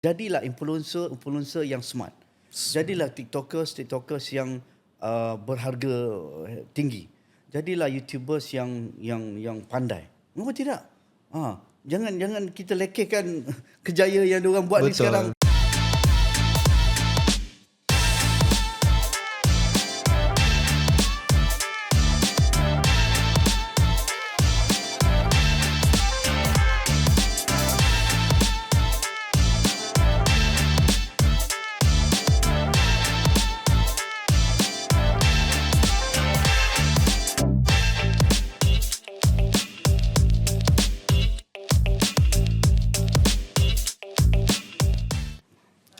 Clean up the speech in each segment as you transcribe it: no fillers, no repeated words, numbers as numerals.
Jadilah influencer yang smart. Jadilah tiktokers yang berharga tinggi. Jadilah YouTubers yang pandai. Mengapa tidak? Jangan kita lekehkan kejayaan yang diorang buat ni sekarang. Betul.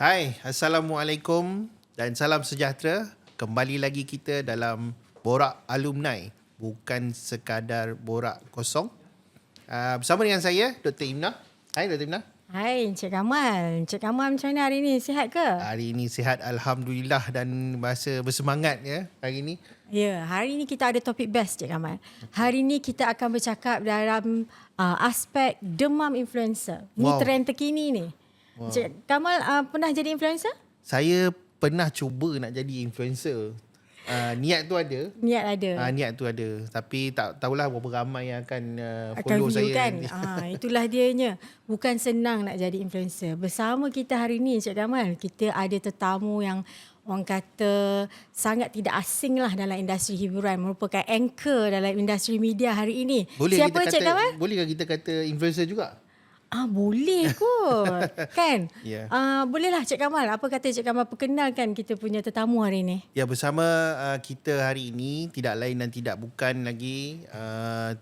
Hai, Assalamualaikum dan salam sejahtera. Kembali lagi kita dalam Borak Alumni, bukan sekadar borak kosong. Bersama dengan saya, Dr. Imnah. Hai Dr. Imnah. Hai Encik Kamal. Encik Kamal macam mana hari ni? Sihat ke? Hari ini sihat Alhamdulillah dan rasa bersemangat ya hari ini. Ya, hari ni kita ada topik best Encik Kamal. Hari ni kita akan bercakap dalam aspek demam influencer. Ni Wow. trend terkini ni. Encik Kamal pernah jadi influencer? Saya pernah cuba nak jadi influencer. Niat tu ada. Niat ada. Niat tu ada. Tapi tak tahulah berapa ramai yang akan akan follow view saya. kan. Itulah dianya. Bukan senang nak jadi influencer. Bersama kita hari ni Encik Kamal, kita ada tetamu yang orang kata sangat tidak asing lah dalam industri hiburan, merupakan anchor dalam industri media hari ini. Siapa Encik Kamal? Bolehkah kita kata influencer juga? Boleh kot. Kan? Ya. Bolehlah Cik Kamal. Apa kata Cik Kamal perkenalkan kita punya tetamu hari ni? Ya, bersama kita hari ini tidak lain dan tidak bukan lagi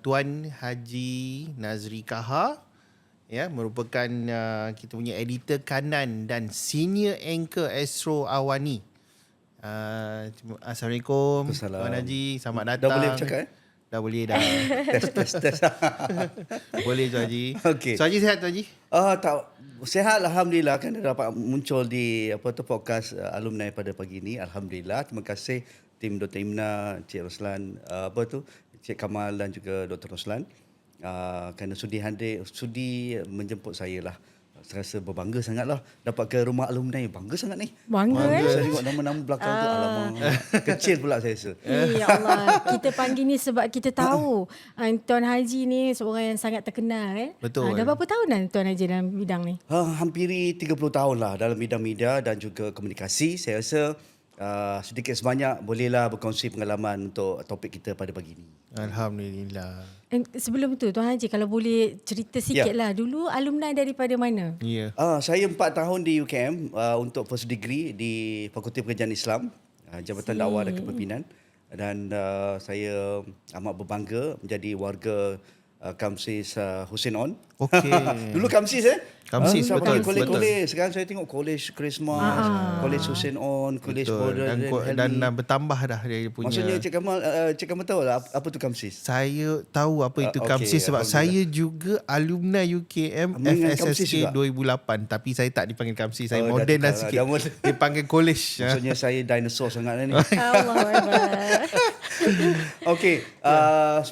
Tuan Haji Nazri Kahar, ya, merupakan kita punya editor kanan dan senior anchor Astro Awani. Assalamualaikum Waalaikumsalam. Tuan Haji, selamat datang. Dah boleh bercakap Dah boleh dah. Test. Boleh Tuan Haji. Okey. So Haji sihat Tuan Haji? Tak, sihat Alhamdulillah, kan dapat muncul di podcast alumni pada pagi ini. Alhamdulillah. Terima kasih tim Dr. Imnah, Cik Roslan, Cik Kamal dan juga Dr. Roslan kerana sudi menjemput saya lah. Saya rasa berbangga sangatlah dapat ke rumah alumni. Bangga sangat ni. Bangga Saya tengok nama-nama belakang tu, alamak. Kecil pula saya rasa. Ya Allah. Kita panggil ni sebab kita tahu Tuan Haji ni seorang yang sangat terkenal. Betul. Dah berapa tahun dah Tuan Haji dalam bidang ni? Hampiri 30 tahun lah dalam bidang media dan juga komunikasi. Saya rasa sedikit sebanyak bolehlah berkongsi pengalaman untuk topik kita pada pagi ini. Alhamdulillah. Sebelum tu Tuan Haji, kalau boleh cerita sikit lah. Dulu alumni daripada mana? Ya. Saya 4 tahun di UKM untuk first degree di Fakulti Pekerjaan Islam, Jabatan Dakwah dan Kepimpinan. Dan saya amat berbangga menjadi warga Kamsis Hussein On. Okey. Dulu Kamsis Kamsis, saya betul, panggil kolej. Sekarang saya tengok kolej Christmas, kolej Hussein On, kolej Border dan bertambah dah dia punya. Maksudnya Cik Kamal tahu lah apa tu Kamsis? Saya tahu apa itu Okey, Kamsis sebab Alhamdulillah. saya juga alumni UKM Dengan Kamsis FSSK juga? 2008, tapi saya tak dipanggil Kamsis. Saya Dah moden dah tukar sikit. dah moden. Dipanggil kolej. Maksudnya saya dinosaur sangat ni. Allahuakbar. Okey, 95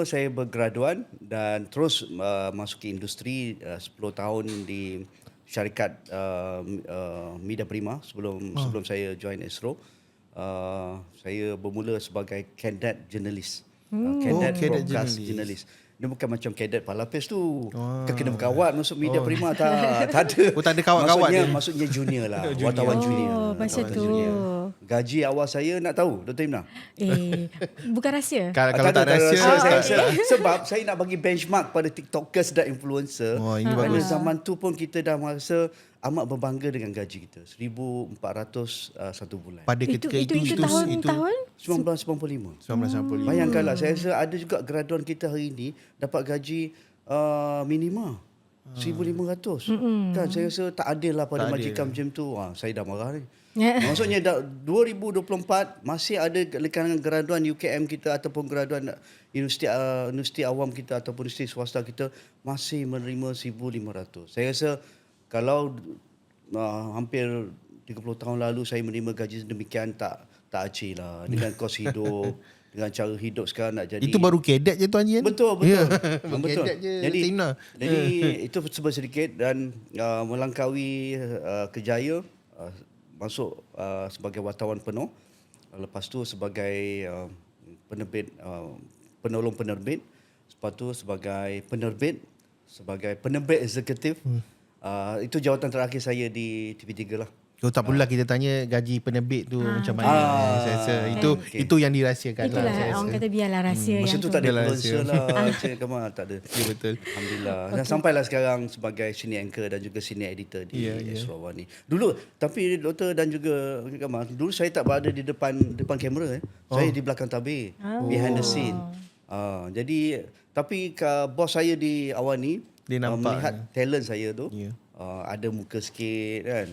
saya bergraduan dan terus masuki industri 10 tahun di syarikat Media Prima sebelum saya join Astro. Saya bermula sebagai cadet journalist. Cadet cadet broadcast journalist. journalist. Dia bukan macam cadet Palapes tu. Kena berkawat masuk Media Prima, tak ada. Oh, tak ada kawat-kawat dia. Maksudnya junior lah, wartawan junior. macam Wartawan tu. junior. Gaji awal saya nak tahu, Dr. Imnah? Bukan rahsia. Kalau tak ada rahsia, sebab saya nak bagi benchmark pada TikTokers dan influencer. Ini Pada bagus. zaman tu pun kita dah merasa amat berbangga dengan gaji kita. 1,400 satu bulan. pada ketika Itu tahun-tahun? 1995. 1995. Bayangkanlah, saya rasa ada juga graduan kita hari ini dapat gaji minima. 1,500. Kan saya rasa tak adil lah pada Tak majikan macam tu. Saya dah marah ni. Ya. Maksudnya 2024 masih ada kalangan graduan UKM kita ataupun graduan universiti awam kita ataupun universiti swasta kita masih menerima 1,500. Saya rasa kalau hampir 30 tahun lalu saya menerima gaji demikian tak aci lah dengan kos hidup dengan cara hidup sekarang nak jadi. Itu baru cadet je Tuan Haji kan? Betul. Betul. Cadet je Jadi Timna. jadi itu sedikit dan melangkaui kejaya, masuk sebagai wartawan penuh. Lepas tu sebagai penerbit, penolong penerbit. Lepas tu sebagai penerbit, sebagai penerbit eksekutif. Itu jawatan terakhir saya di TV3 lah. So tak perlulah kita tanya gaji penerbit tu macam mana. Saya rasa itu yang dirahsiakan Itulah lah. Saya orang rasa. kata biarlah rahsia Masa yang tu tak ada Biarlah influencer rahsia. lah. Cik Kamal tak ada. Ya, betul. Alhamdulillah. Dan sampailah sekarang sebagai senior anchor dan juga senior editor di Sarawak ni. Dulu tapi doktor dan juga Cik Kamal, dulu saya tak berada di depan kamera. Saya di belakang tabir, behind the scene. Jadi tapi bos saya di awal ni Dia nampak melihat talent saya tu. Ya. Ada muka sikit kan.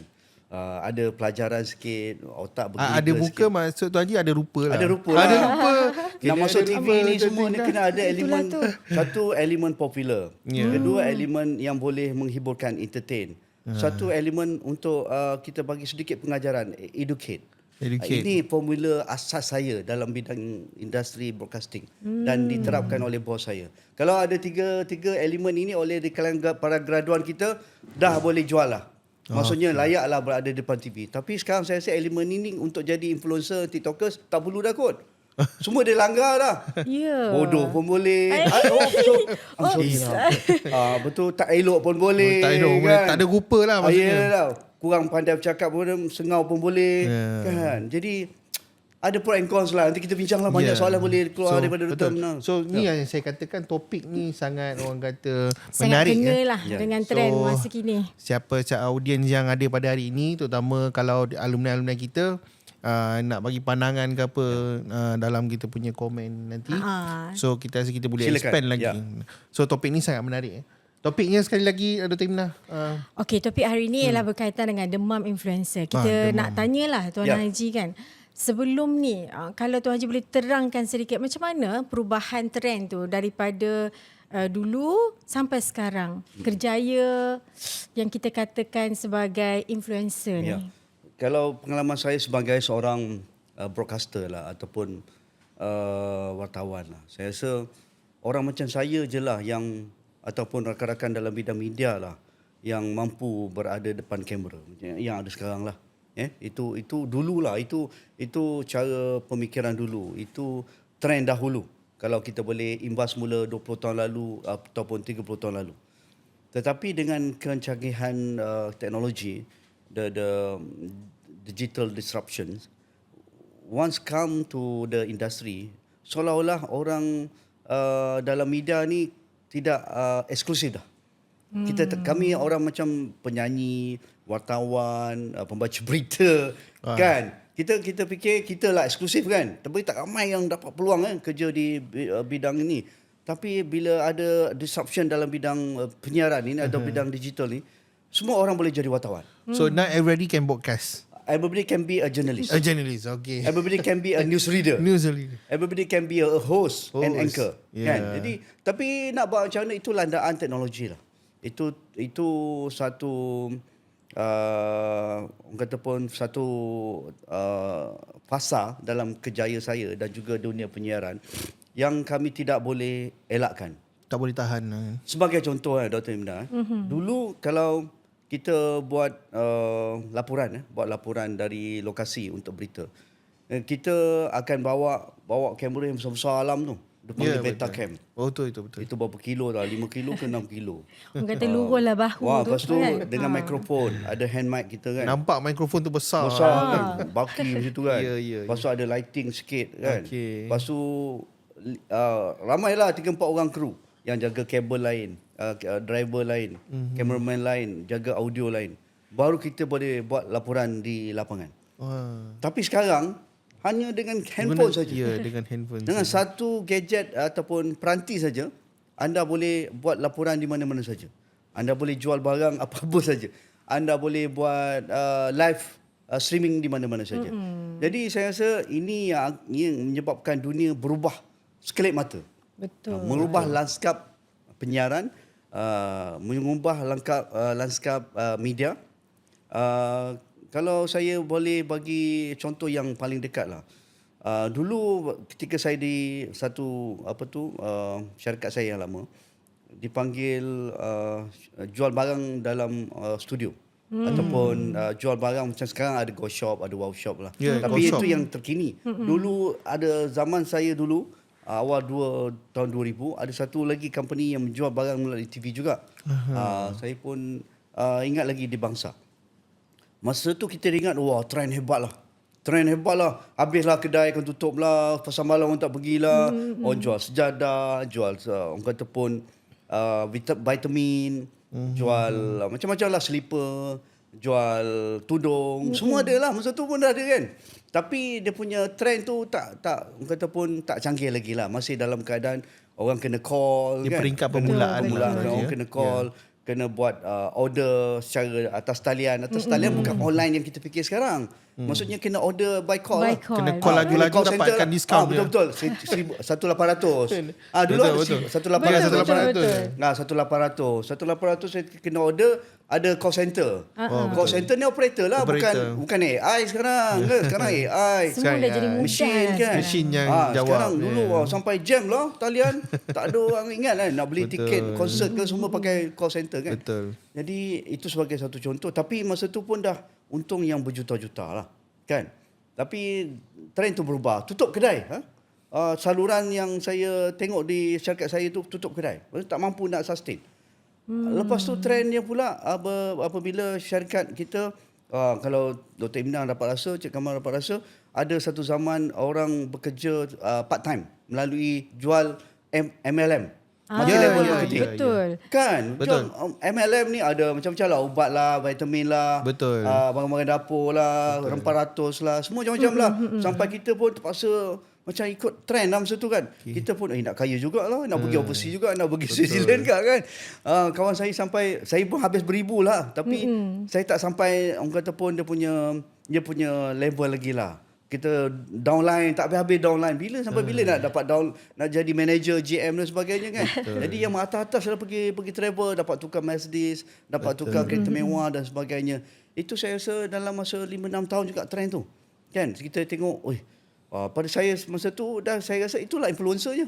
Ada pelajaran sikit, otak bergelega Ada muka sikit. maksud Tuan Haji ada rupa lah. Ada rupa Ada lah. rupa. Nak masuk ada TV rupa, ni Tuan semua ni Haji. kena ada elemen. Satu elemen popular. Kedua elemen yang boleh menghiburkan, entertain. Satu elemen untuk kita bagi sedikit pengajaran, educate. Ini formula asas saya dalam bidang industri broadcasting dan diterapkan oleh bos saya. Kalau ada tiga elemen ini oleh di kalangan para graduan kita, dah boleh jual lah. Maksudnya layaklah berada depan TV. Tapi sekarang saya rasa elemen ini untuk jadi influencer, TikTokers tak perlu dah kot. Semua dia langgar dah. Ya. Bodoh pun boleh. Betul, tak elok pun boleh. Tak elok pun boleh. Tak ada rupa lah maksudnya. Yalah. Kurang pandai bercakap pun sengau pun boleh. Kan. Jadi ada pro and cons lah. Nanti kita bincang lah. Banyak soalan boleh keluar daripada Dr. Mna. So ni yang saya katakan topik ni sangat orang kata sangat menarik. kena lah dengan trend So, masa kini. Siapa audiens yang ada pada hari ini, terutama kalau alumni-alumni kita nak bagi pandangan ke apa dalam kita punya komen nanti. So kita rasa kita boleh Silakan. expand lagi. So topik ni sangat menarik. Topiknya sekali lagi Dr. Imna. Okey, topik hari ini ialah berkaitan dengan demam influencer. Kita nak tanyalah Tuan Haji kan. Sebelum ni, kalau Tuan Haji boleh terangkan sedikit macam mana perubahan trend tu daripada dulu sampai sekarang. Kerjaya yang kita katakan sebagai influencer ni. Kalau pengalaman saya sebagai seorang broadcaster lah ataupun wartawan lah. Saya rasa orang macam saya je lah yang ataupun rakan-rakan dalam bidang media lah yang mampu berada depan kamera. Yang ada sekarang lah. Itu dululah, itu cara pemikiran dulu, itu trend dahulu. Kalau kita boleh imbas mula 20 tahun lalu ataupun 30 tahun lalu. Tetapi dengan kencanggihan teknologi, the digital disruptions, once come to the industry, seolah-olah orang dalam media ni tidak eksklusif dah. Kami orang macam penyanyi, wartawan, pembaca berita, kan? Kita fikir kita lah eksklusif kan. Tapi tak ramai yang dapat peluang kerja di bidang ini. Tapi bila ada disruption dalam bidang penyiaran ini atau bidang digital ni, semua orang boleh jadi wartawan. So not everybody can broadcast. Everybody can be a journalist. A journalist, okay. Everybody can be a newsreader. Newsreader. Everybody can be a host and anchor. Yeah. Kan? Jadi tapi nak buat macam mana, itu landaan teknologi lah. Itu satu orang kata pun satu fasa dalam kerjaya saya dan juga dunia penyiaran yang kami tidak boleh elakkan. Tak boleh tahan. Sebagai contoh Dr. Imna, dulu kalau kita buat laporan dari lokasi untuk berita, kita akan bawa kamera yang besar-besar alam tu. Dia panggil Betacam. Betul. Itu berapa kilo dah? 5 kilo ke 6 kilo. Orang kata luruh lah bahu Wah, tu. lepas tu dengan mikrofon, ada hand mic kita kan. Nampak mikrofon tu besar. Besar kan. Baki macam tu kan. Ya. Lepas tu ada lighting sikit kan. Okey. Lepas tu ramailah 3-4 orang kru yang jaga kabel lain, driver lain, cameraman lain, jaga audio lain. Baru kita boleh buat laporan di lapangan. Tapi sekarang hanya dengan handphone saja. Ya, dengan handphone. Dengan satu gadget ataupun peranti saja, anda boleh buat laporan di mana-mana saja. Anda boleh jual barang apa-apa saja. Anda boleh buat live streaming di mana-mana saja. Jadi saya rasa ini yang menyebabkan dunia berubah sekelip mata. Betul. Merubah lanskap penyiaran, mengubah lanskap media. Kalau saya boleh bagi contoh yang paling dekat lah. Dulu ketika saya di satu syarikat saya yang lama, dipanggil jual barang dalam studio. Ataupun jual barang macam sekarang ada Go Shop, ada Wow Shop lah. Tapi Go Shop. itu yang terkini. Dulu ada zaman saya dulu, awal tahun 2000, ada satu lagi company yang menjual barang melalui TV juga. Saya pun ingat lagi di Bangsa. Masa tu kita ingat, wah trend hebat lah. Trend hebat lah. Habislah kedai akan tutup lah. Pasar malam orang tak pergilah. Orang jual sejadah, jual orang kata pun vitamin, jual macam-macam lah, slipper, jual tudung. Semua ada lah. Masa tu pun dah ada kan. Tapi dia punya trend tu tak orang kata pun tak canggih lagi lah. Masih dalam keadaan orang kena call. Di kan? peringkat permulaan lah. Orang kena call. Kena buat order secara atas talian. Atas talian bukan online yang kita fikir sekarang. Maksudnya kena order by call. By lah. call. Kena call laju-laju Call center dapatkan lah. diskaun dia. Betul-betul. 1,800. Dulu Betul. ada 1,800. Betul. 1,800. 1,800 saya kena order, ada call center. Call center ni operator lah. Operator. Bukan AI sekarang. Sekarang AI. Semua dah jadi mudah Mesin lah kan. Mesin yang jawab. Sekarang dulu sampai jam lah talian. Tak ada orang ingat lah nak beli tiket konsert ke semua pakai call center kan. Betul. Jadi itu sebagai satu contoh. Tapi masa tu pun dah untung yang berjuta-juta lah. Kan. Tapi trend tu berubah. Tutup kedai. Saluran yang saya tengok di syarikat saya tu tutup kedai. Tak mampu nak sustain. Lepas tu trendnya pula apabila syarikat kita, kalau Dr. Imnan dapat rasa, Cik Kamal dapat rasa, ada satu zaman orang bekerja part time melalui jual MLM. Multi-level marketing. Betul. Kan? Betul. MLM ni ada macam-macam lah. Ubat lah, vitamin lah. Betul. Barang-barang dapur lah, rempah ratus lah. Semua macam-macam lah. Sampai kita pun terpaksa macam ikut trend lah masa tu kan. Kita pun nak kaya jugalah. Nak pergi overseas juga. Nak pergi New Zealand kan. Kawan saya sampai, saya pun habis beribu lah. Tapi saya tak sampai, orang kata pun dia punya level lagi lah. Kita downline, tak habis-habis downline. Sampai bila nak dapat nak jadi manager GM dan sebagainya kan. Jadi yang atas-atas dah pergi travel, dapat tukar Mercedes, dapat tukar kereta mewah dan sebagainya. Itu saya rasa dalam masa 5-6 tahun juga trend tu. Kan kita tengok, pada saya masa tu dah saya rasa itulah influencernya.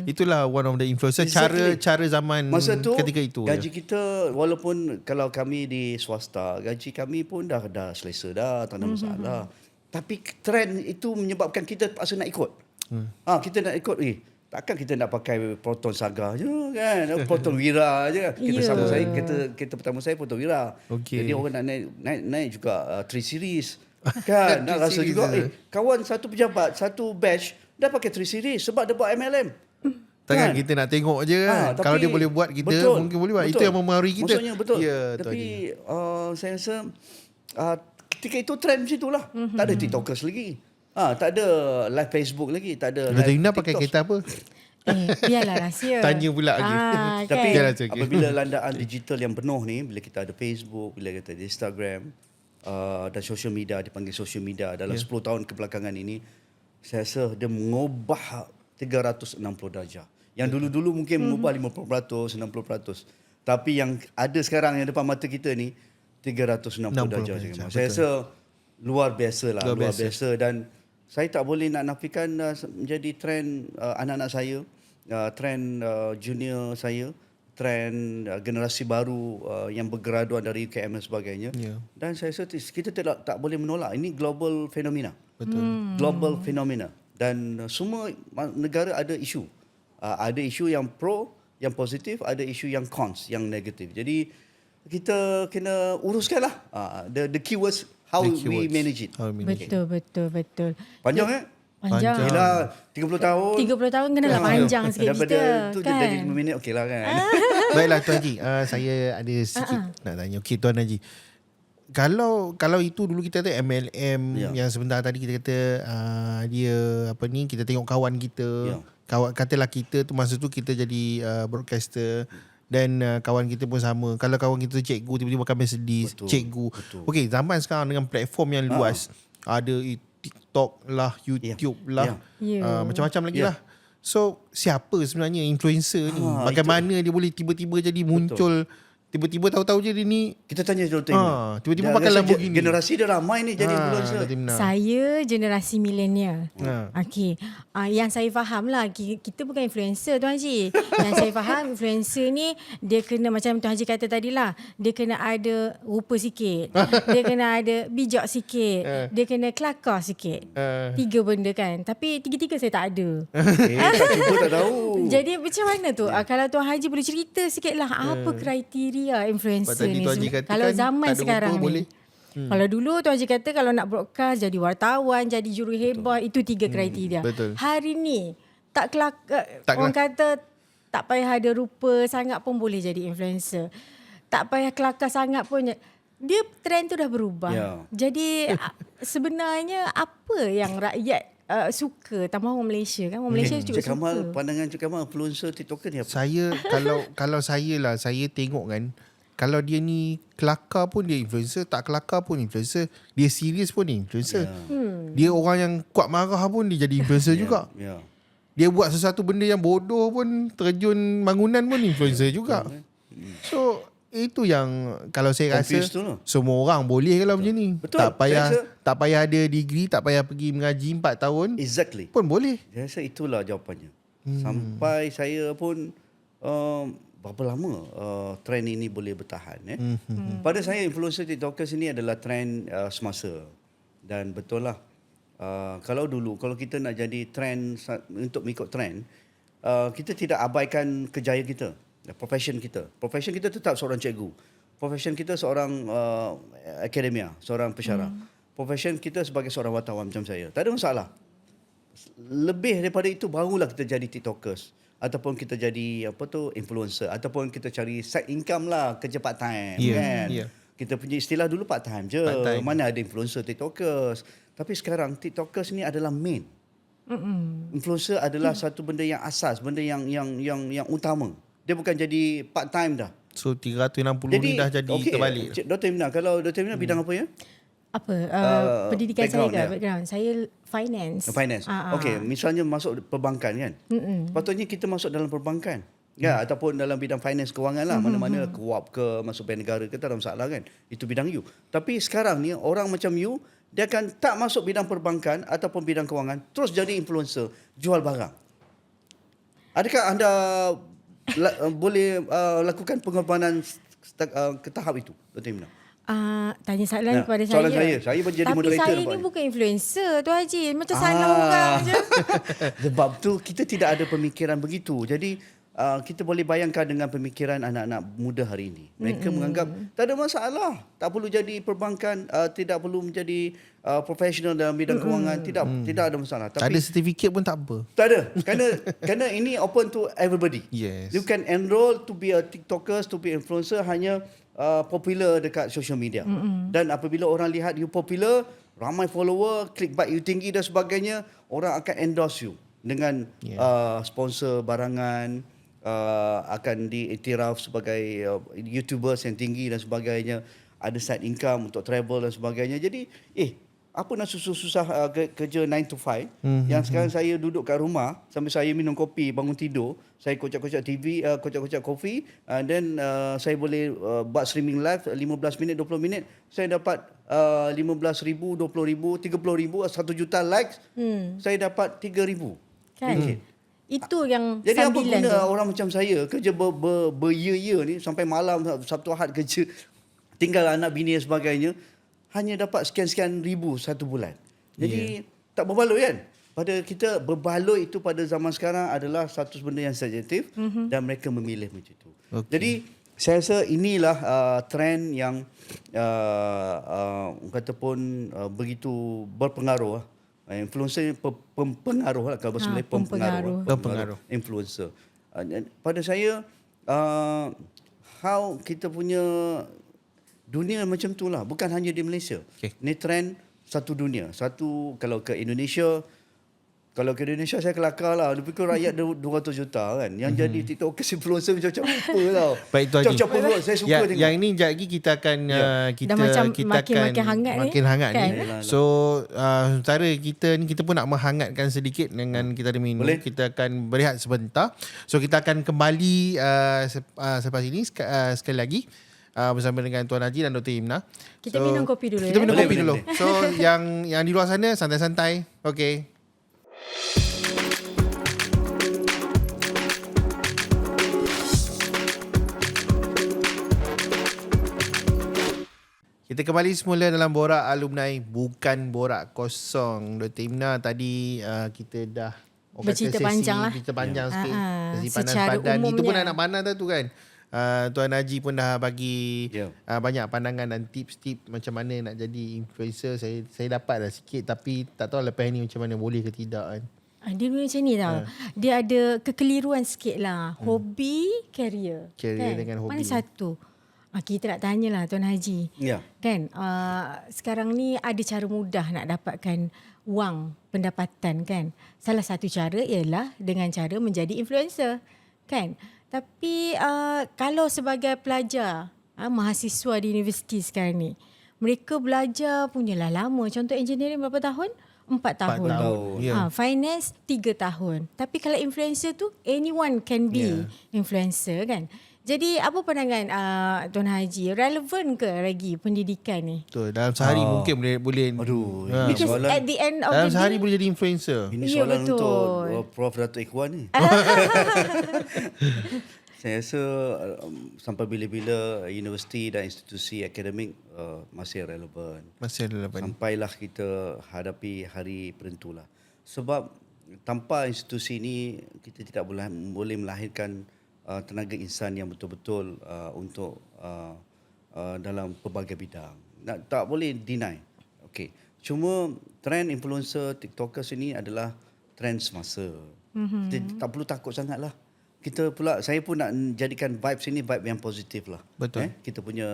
Itulah one of the influencer. Exactly. Cara zaman masa tu ketika itu. gaji kita, walaupun kalau kami di swasta, gaji kami pun dah selesa dah, tak ada masalah. Tapi trend itu menyebabkan kita terpaksa nak ikut. Kita nak ikut, takkan kita nak pakai Proton Saga je kan. Proton Wira je. Kita sama saya, kereta pertama saya Proton Wira. Okay. Jadi orang nak naik juga 3 series. Kan, nak rasa juga kawan satu pejabat, satu batch dah pakai 3 series sebab dia buat MLM. Takkan kita nak tengok je kan. Kalau dia boleh buat, kita mungkin boleh buat. Itu yang mempengaruhi kita. Maksudnya betul. Ya, tapi saya rasa ketika itu trend macam itulah. Tak ada TikTokers lagi. Tak ada live Facebook lagi, tak ada Dr. live Imnan pakai kereta apa? Biarlah rahsia. Tanya pula lagi. Tapi Jangan cakap. apabila landaan digital yang penuh ni, bila kita ada Facebook, bila kita ada Instagram dan social media, dipanggil social media dalam 10 tahun kebelakangan ini, saya rasa dia mengubah 360 darjah. Yang dulu-dulu mungkin mengubah 50%, 60%. Tapi yang ada sekarang yang depan mata kita ni 360 darjah. Saya rasa luar biasa lah. Luar biasa. Dan saya tak boleh nak nafikan menjadi trend anak-anak saya, trend junior saya, trend generasi baru yang bergraduan dari UKM dan sebagainya. Dan saya rasa kita tak boleh menolak. Ini global fenomena. Betul. Global fenomena. Dan semua negara ada isu. Ada isu yang pro, yang positif, ada isu yang cons, yang negatif. Jadi kita kena uruskanlah the keywords, how we manage it. Betul. Panjang Panjang. Gila 30 tahun. 30 tahun kenalah panjang sikit daripada cerita. tu Kan? jadi 5 minit okeylah kan. Baiklah Tuan Haji, saya ada sikit nak tanya. Okey Tuan Haji. Kalau itu dulu kita kata MLM yang sebentar tadi kita kata dia apa ni, kita tengok kawan kita, kawan katalah kita tu masa tu kita jadi broadcaster dan kawan kita pun sama. Kalau kawan kita cikgu tiba-tiba makan Mercedes, cikgu. Okey, zaman sekarang dengan platform yang luas, ada TikTok lah, YouTube lah, macam-macam lagi lah. So siapa sebenarnya influencer ni? Bagaimana dia boleh tiba-tiba jadi muncul, Tiba-tiba tahu-tahu je dia ni Kita tanya Dr. Imran. tiba-tiba Dia pakai rasa Lamborghini. Generasi dia ramai ni jadi influencer. Dr. Imran. Saya generasi milenial. Ha. Okey. Yang saya faham lah, kita bukan influencer Tuan Haji. Yang saya faham influencer ni dia kena macam Tuan Haji kata tadi lah, dia kena ada rupa sikit. Dia kena ada bijak sikit. Dia kena kelakar sikit. 3 benda kan. Tapi tiga-tiga saya tak ada. Tak cuba tak tahu. Jadi macam mana tu? Kalau Tuan Haji boleh cerita sikit lah apa kriteria influencer Sebab tadi ni. Tuan Haji kata Kalau kan, zaman tak ada sekarang rupa, ni. boleh. Kalau dulu Tuan Haji kata kalau nak broadcast jadi wartawan, jadi juruhebat, itu 3 kriteria. betul. Hari ni tak kelakar, Tak orang kata tak payah ada rupa sangat pun boleh jadi influencer. Tak payah kelakar sangat pun. Dia trend tu dah berubah. Ya. Jadi sebenarnya apa yang rakyat suka, tambah orang Malaysia kan, orang Malaysia juga Cik Kamal, suka. pandangan Cik Kamal influencer TikToker ni apa? Saya kalau saya lah, saya tengok kan, kalau dia ni kelakar pun dia influencer, tak kelakar pun influencer, dia serius pun dia influencer. Dia orang yang kuat marah pun dia jadi influencer juga. Ya. Dia buat sesuatu benda yang bodoh pun, terjun bangunan pun influencer juga. So itu yang kalau saya rasa Confused tu lah. semua orang boleh kalau macam ni. Betul. Tak payah Saya rasa- tak payah ada degree, tak payah pergi mengaji 4 tahun Exactly. pun boleh. Saya rasa itulah jawapannya. Sampai saya pun berapa lama trend ini boleh bertahan. Pada saya influencer TikTokers ini adalah trend semasa. Dan betul lah. Kalau dulu, kalau kita nak jadi trend untuk mengikut trend, kita tidak abaikan kejayaan kita, profession kita. Profession kita tetap seorang cikgu. Profession kita seorang akademia, seorang pensyarah. Profession kita sebagai seorang wartawan macam saya. Tak ada masalah. Lebih daripada itu barulah kita jadi TikTokers ataupun kita jadi influencer ataupun kita cari side income lah, kerja part time kan. Kita punya istilah dulu part time je. Part-time. Mana ada influencer TikTokers. Tapi sekarang TikTokers ni adalah main. Influencer adalah satu benda yang asas, benda yang utama. Dia bukan jadi part time dah. So 360 ni dah jadi terbalik. Dr. Imna, kalau Dr. Imna bidang apa ya? Apa pendidikan saya background ke? dia. Background saya finance. Finance. Okey, misalnya masuk perbankan kan. Sepatutnya kita masuk dalam perbankan. Ya, ataupun dalam bidang finance kewangan lah. Mana-mana co-op ke, masuk bank negara ke, tak ada masalah kan. Itu bidang you. Tapi sekarang ni orang macam you, dia akan tak masuk bidang perbankan ataupun bidang kewangan, terus jadi influencer, jual barang. Adakah anda boleh lakukan pengorbanan ke tahap itu, Dr. Imna? Tanya soalan kepada saya. Soalan saya. Saya pun jadi Tapi moderator. saya ni nampaknya. bukan influencer tu Haji. Macam salah orang je. Sebab tu kita tidak ada pemikiran begitu. Jadi kita boleh bayangkan dengan pemikiran anak-anak muda hari ini. Mereka menganggap tak ada masalah. Tak perlu jadi perbankan, tidak perlu menjadi profesional dalam bidang kewangan, tidak ada masalah. Tak ada sertifikat pun tak apa. Tak ada. Kerana ini open to everybody. Yes. You can enroll to be a TikTokers, to be influencer hanya popular dekat social media. Dan apabila orang lihat you popular, ramai follower, clickbait you tinggi dan sebagainya, orang akan endorse you dengan sponsor barangan, akan diiktiraf sebagai YouTubers yang tinggi dan sebagainya, ada side income untuk travel dan sebagainya. Jadi apa nak susah-susah kerja 9 to 5 yang sekarang saya duduk kat rumah sambil saya minum kopi, bangun tidur, saya kocak-kocak TV, kocak-kocak kopi, then saya boleh buat streaming live 15 minit, 20 minit, saya dapat 15,000, 20,000, 30,000, 1 juta likes, saya dapat 3,000 Kan? ringgit. Itu yang Jadi apa sambilan guna tu. orang macam saya kerja ber-year ni sampai malam, Sabtu Ahad kerja, tinggal anak bini dan sebagainya, hanya dapat sekian-sekian ribu satu bulan. Jadi tak berbaloi kan? Pada kita berbaloi itu pada zaman sekarang adalah satu benda yang subjektif dan mereka memilih macam itu. Okay. Jadi saya rasa inilah trend yang kata pun begitu berpengaruh. Influencer pengaruh lah, kalau bahasa Melayu Pempengaruh. Influencer. Pada saya how kita punya dunia macam tu lah, bukan hanya di Malaysia. Okay. Ni trend satu dunia. Satu kalau ke Indonesia kalau ke Indonesia saya kelakar lah. Lebih kurang rakyat 200 juta kan. Yang jadi TikTokers influencer macam-macam apa tau. Baik Tuan Haji. Macam-macam perut. Saya suka tengok. Yang ini sekejap lagi kita akan kita Dah macam kita makin hangat ni, makin hangat kan? ni. So sementara kita ni kita pun nak menghangatkan sedikit dengan kita ada minum. Boleh. Kita akan berehat sebentar. So kita akan kembali selepas ini sekali lagi bersama dengan Tuan Haji dan Dr. Imna. Kita minum kopi dulu, Kita ya? minum Boleh, kopi boleh, dulu. boleh. So yang di luar sana santai-santai. Okay. Kita kembali semula dalam Borak Alumni, bukan Borak Kosong. Dr. Imna tadi kita dah Bercerita panjang lah. Bercerita panjang sikit. Sesi panas Secara badan. Itu pun umumnya. anak panah tu kan. Tuan Haji pun dah bagi Ya. banyak pandangan dan tips-tips macam mana nak jadi influencer. Saya dapat dah sikit tapi tak tahu lepas ni macam mana boleh ke tidak kan. Dia dulu macam ni tau. Dia ada kekeliruan sikit lah. Hobi, career. Career dengan hobi. Mana satu? Kita nak tanyalah Tuan Haji. Ya. Kan sekarang ni ada cara mudah nak dapatkan wang pendapatan kan. Salah satu cara ialah dengan cara menjadi influencer kan. Tapi kalau sebagai pelajar, mahasiswa di universiti sekarang ni, mereka belajar punyalah lama. Contoh engineering berapa tahun? 4 tahun. tahun. Ya. Finance 3 tahun. Tapi kalau influencer tu anyone can be influencer kan. Jadi apa pandangan Tuan Haji? Relevan ke lagi pendidikan ni? Betul. Dalam sehari mungkin boleh. Aduh, Ha. ini Because soalan. at the end of Dalam the sehari day, boleh jadi influencer. Ini Ya, soalan betul. untuk Prof. Datuk Ikhwan ni. Saya rasa sampai bila-bila universiti dan institusi akademik masih relevan. Masih relevan. Sampailah kita hadapi hari penentulah. Sebab tanpa institusi ini kita tidak boleh melahirkan tenaga insan yang betul-betul untuk dalam pelbagai bidang. Tak boleh deny. Okey. Cuma trend influencer TikTokers ini adalah trend semasa. Kita tak perlu takut sangatlah. Saya pun nak jadikan vibes ini vibe yang positif lah. Betul. Kita punya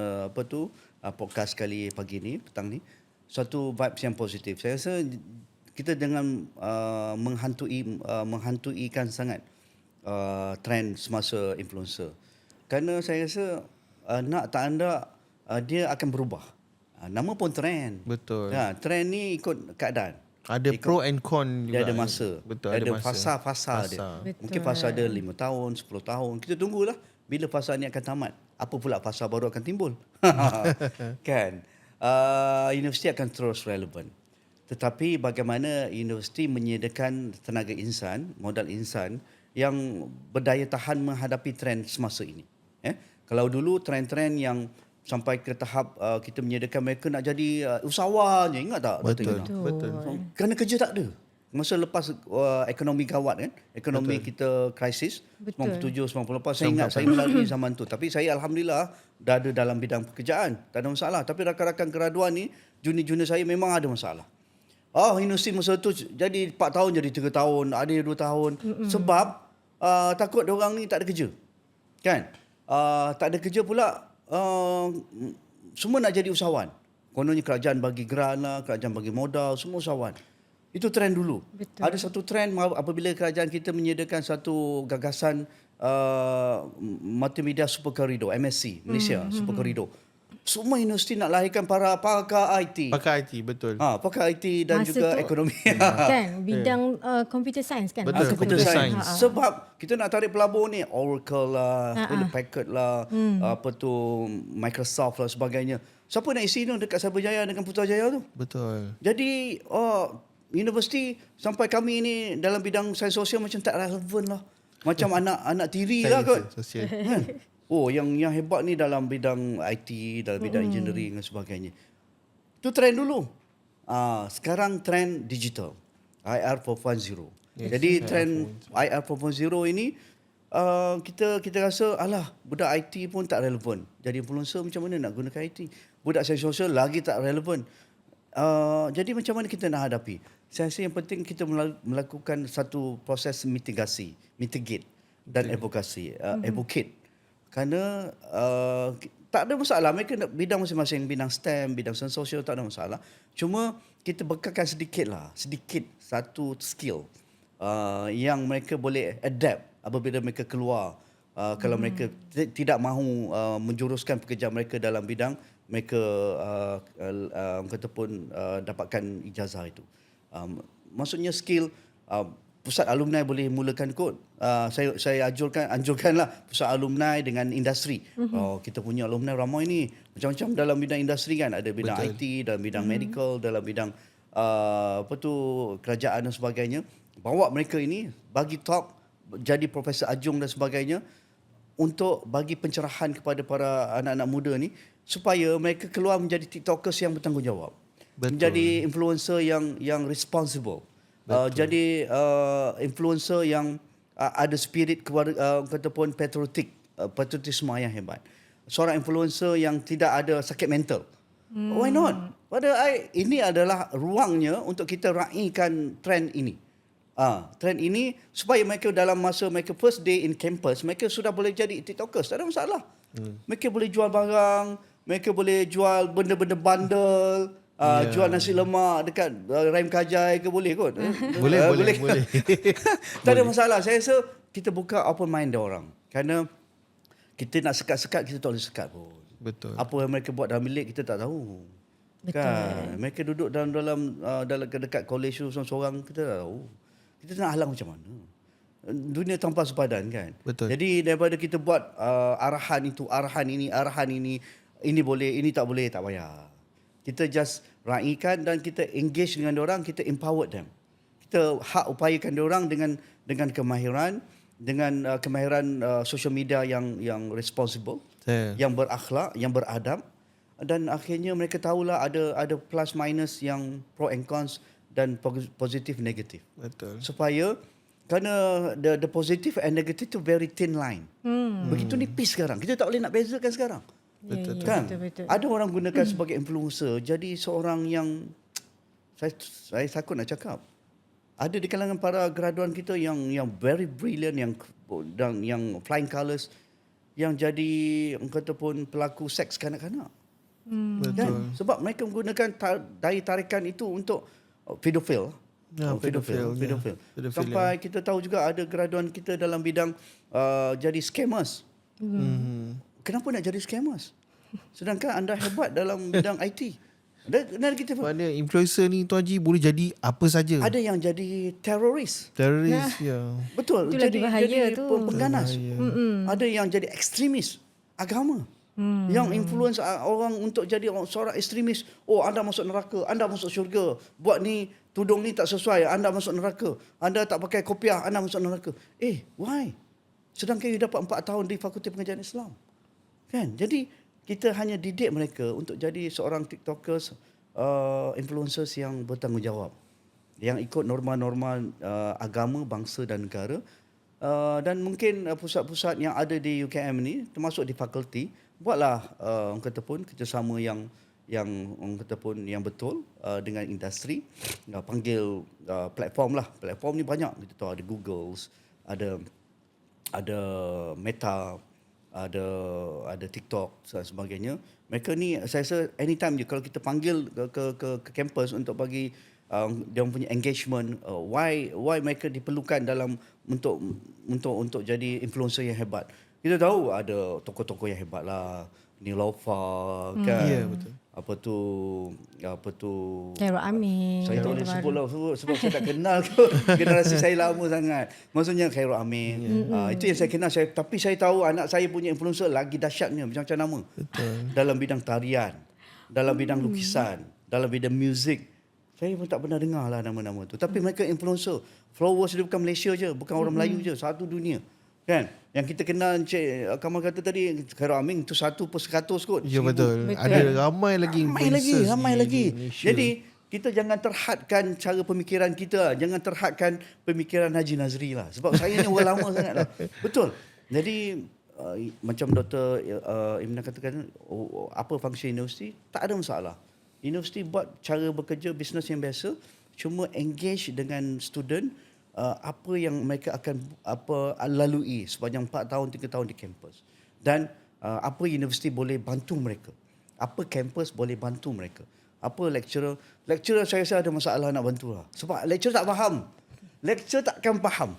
podcast kali pagi ni, petang ni, suatu vibes yang positif. Saya rasa kita dengan menghantuikan sangat trend semasa influencer. Kerana saya rasa nak tak anda dia akan berubah. Nama pun trend. Betul. Trend ni ikut keadaan. Ada pro and con juga. Dia ada masa. Betul, Dia ada masa. fasa dia. Betul. Mungkin fasa dia 5 tahun, 10 tahun. Kita tunggulah bila fasa ni akan tamat. Apa pula fasa baru akan timbul. Kan? Universiti akan terus relevan. Tetapi bagaimana universiti menyediakan tenaga insan, modal insan yang berdaya tahan menghadapi trend semasa ini. Kalau dulu trend-trend yang sampai ke tahap kita menyediakan mereka nak jadi usahawan je, ingat tak? Betul. Dr. Ina? Betul. Kerana kerja tak ada. Masa lepas ekonomi gawat kan, ekonomi kita krisis, Betul. 97, 98, saya ingat saya melalui zaman tu. Tapi saya Alhamdulillah dah ada dalam bidang pekerjaan, tak ada masalah. Tapi rakan-rakan graduan ni, junior-junior saya memang ada masalah. Universiti masa tu jadi 4 tahun, jadi 3 tahun, ada 2 tahun. Sebab takut diorang ni tak ada kerja. Kan? Tak ada kerja pula, semua nak jadi usahawan. Kononnya kerajaan bagi grant lah, kerajaan bagi modal, semua usahawan. Itu trend dulu. Betul. Ada satu trend apabila kerajaan kita menyediakan satu gagasan multimedia super corridor, MSc, Malaysia super corridor. Semua universiti nak lahirkan para pakar IT. Pakar IT, betul. Pakar IT dan Masa juga tu, ekonomi. kan bidang computer science kan. Betul, Computer computer science. science. Sebab kita nak tarik pelabur ni Oracle lah, Hewlett Packard lah, apa tu Microsoft lah sebagainya. Siapa nak isi tu dekat Cyberjaya dengan Putrajaya tu? Betul. Jadi universiti sampai kami ni dalam bidang sains sosial macam tak relevan lah. Macam anak tiri lah kot. Sosial. Kan? Yang hebat ni dalam bidang IT, dalam bidang engineering dan sebagainya. Itu trend dulu. Sekarang trend digital. IR 4.0. Jadi trend IR 4.0 ini kita rasa alah budak IT pun tak relevan. Jadi influencer macam mana nak gunakan IT? Budak sains sosial lagi tak relevan. Jadi macam mana kita nak hadapi? Saya rasa yang penting kita melakukan satu proses mitigate dan advokasi, advocate. Kerana tak ada masalah, mereka nak bidang masing-masing, bidang STEM, bidang sains sosial tak ada masalah. Cuma kita bekalkan sedikit satu skill yang mereka boleh adapt apabila mereka keluar. Kalau mereka tidak mahu menjuruskan pekerjaan mereka dalam bidang mereka kata pun dapatkan ijazah itu. Maksudnya skill pusat alumni boleh mulakan kot. Saya anjurkanlah pusat alumni dengan industri. Kita punya alumni ramai ni macam-macam dalam bidang industri kan, ada bidang Betul. IT, dalam bidang medical, dalam bidang kerajaan dan sebagainya. Bawa mereka ini bagi talk, jadi profesor adjung dan sebagainya untuk bagi pencerahan kepada para anak-anak muda ni supaya mereka keluar menjadi TikTokers yang bertanggungjawab. Betul. Menjadi influencer yang responsible. Jadi influencer yang ada spirit kata pun patriotisme yang hebat. Seorang influencer yang tidak ada sakit mental. Why not? Ini adalah ruangnya untuk kita raikan trend ini. Trend ini supaya mereka dalam masa mereka first day in campus, mereka sudah boleh jadi TikTokers. Tak ada masalah. Mereka boleh jual barang, mereka boleh jual benda-benda bandel, jual nasi lemak dekat Raim Kajai ke boleh kot. Boleh. Tak ada masalah. Saya rasa kita buka open mind dia orang. Kerana kita nak sekat-sekat, kita tak boleh sekat pun. Betul. Apa yang mereka buat dalam bilik kita tak tahu. Betul. Kan? Mereka duduk dalam dekat college tu seorang-seorang, kita tak tahu. Kita nak halang macam mana? Dunia tanpa sepadan kan. Betul. Jadi daripada kita buat arahan itu, arahan ini boleh, ini tak boleh, tak payah. Kita just raikan dan kita engage dengan diorang, kita empower them. Kita upayakan diorang dengan kemahiran, dengan kemahiran social media yang responsible, yang berakhlak, yang beradab, dan akhirnya mereka tahulah ada plus minus yang pro and cons dan positif negatif. Betul. Supaya kerana the positive and negative tu very thin line. Begitu nipis sekarang. Kita tak boleh nak bezakan sekarang. Betul. Kan? Betul. Ada orang gunakan sebagai influencer jadi seorang yang saya takut nak cakap. Ada di kalangan para graduan kita yang very brilliant, yang flying colours, yang jadi kata pun pelaku seks kanak-kanak. Betul. Kan? Sebab mereka menggunakan daya tarikan itu untuk pedofil. Pedofil. Sampai kita tahu juga ada graduan kita dalam bidang jadi scammers. Kenapa nak jadi scammers? Sedangkan anda hebat dalam bidang IT. Dan kita Mana influencer ni Tuan Haji boleh jadi apa saja. ada yang jadi teroris. Teroris, ya. Betul. Itu lagi bahaya tu. Pengganas. Ada yang jadi ekstremis agama. Yang influence orang untuk jadi seorang ekstremis. Oh, anda masuk neraka, anda masuk syurga. Buat ni, tudung ni tak sesuai, anda masuk neraka. Anda tak pakai kopiah, anda masuk neraka. Why? Sedangkan you dapat 4 tahun di Fakulti Pengajian Islam. Kan? Jadi kita hanya didik mereka untuk jadi seorang TikTokers, influencers yang bertanggungjawab. Yang ikut norma-norma agama, bangsa dan negara. Dan mungkin pusat-pusat yang ada di UKM ni, termasuk di fakulti, buatlah orang kata pun kerjasama yang orang kata pun yang betul dengan industri. Panggil platform lah. Platform ni banyak. Kita tahu ada Google, ada Meta, ada TikTok dan sebagainya. Mereka ni saya rasa anytime je kalau kita panggil ke kampus untuk bagi dia punya engagement, why mereka diperlukan dalam untuk jadi influencer yang hebat. Kita tahu ada tokoh-tokoh yang hebat lah, Nilofa kan. Ya, betul. Apa tu Khairul Amin. saya tak boleh sebut lah sebab saya tak kenal tu. Generasi saya lama sangat. Maksudnya Khairul Amin. Itu yang saya kenal. Tapi saya tahu anak saya punya influencer lagi dahsyatnya macam-macam nama. Betul. Dalam bidang tarian, dalam bidang lukisan, dalam bidang muzik. Saya pun tak pernah dengar lah nama-nama tu. Tapi mereka influencer. Followers dia bukan Malaysia je, bukan orang Melayu je, satu dunia. Kan? Yang kita kenal Encik Kamal kata tadi, Khairul Amin tu 1/100 kot. Ya, 1000. betul. Ada ramai lagi influencers Ramai lagi. di Malaysia. Jadi kita jangan terhadkan cara pemikiran kita. Jangan terhadkan pemikiran Haji Nazri lah. Sebab saya ni orang lama sangat lah. Betul. Jadi macam Dr. Imna katakan, apa fungsi universiti? Tak ada masalah. Universiti buat cara bekerja bisnes yang biasa. Cuma engage dengan student apa yang mereka akan lalui sepanjang 4 tahun, 3 tahun di kampus. Dan apa universiti boleh bantu mereka. Apa kampus boleh bantu mereka. Apa lecturer saya rasa ada masalah nak bantu lah. Sebab lecturer tak faham. lecturer takkan faham.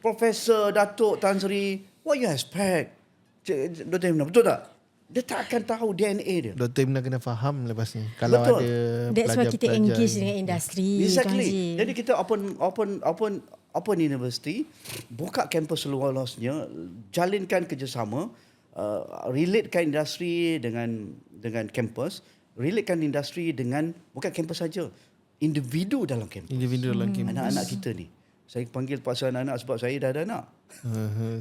Profesor Datuk Tan Sri, what you expect? Dr. Imna, betul tak? Dia tak akan tahu DNA dia. Dr. Imna kena faham lepas ni. Kalau Betul. ada That's why kita pelajar-pelajar engage ni. dengan industri. Tuan Exactly. Haji. Jadi kita open university, buka kampus seluas-luasnya, jalinkan kerjasama, relatekan industri dengan kampus, relatekan industri dengan bukan kampus saja, individu dalam kampus. Individu dalam kampus. Anak-anak kita ni. Saya panggil pasal anak-anak sebab saya dah ada anak.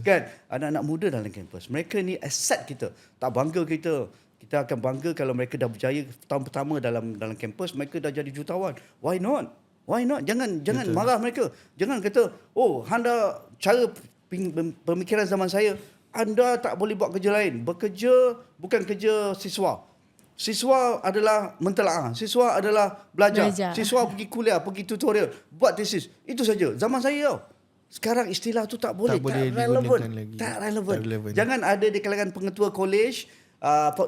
Kan? Anak-anak muda dalam kampus. Mereka ni aset kita. Tak bangga kita. Kita akan bangga kalau mereka dah berjaya tahun pertama dalam kampus, mereka dah jadi jutawan. Why not? Why not? Jangan marah mereka. Jangan kata, "Oh, anda cara pemikiran zaman saya, anda tak boleh buat kerja lain. Bekerja bukan kerja siswa. Siswa adalah mentelaah. Siswa adalah belajar. Siswa pergi kuliah, pergi tutorial, buat tesis. Itu saja. Zaman saya tau. Sekarang istilah tu tak boleh. Tak relevan. lagi. Tak relevan. Jangan ada di kalangan pengetua kolej,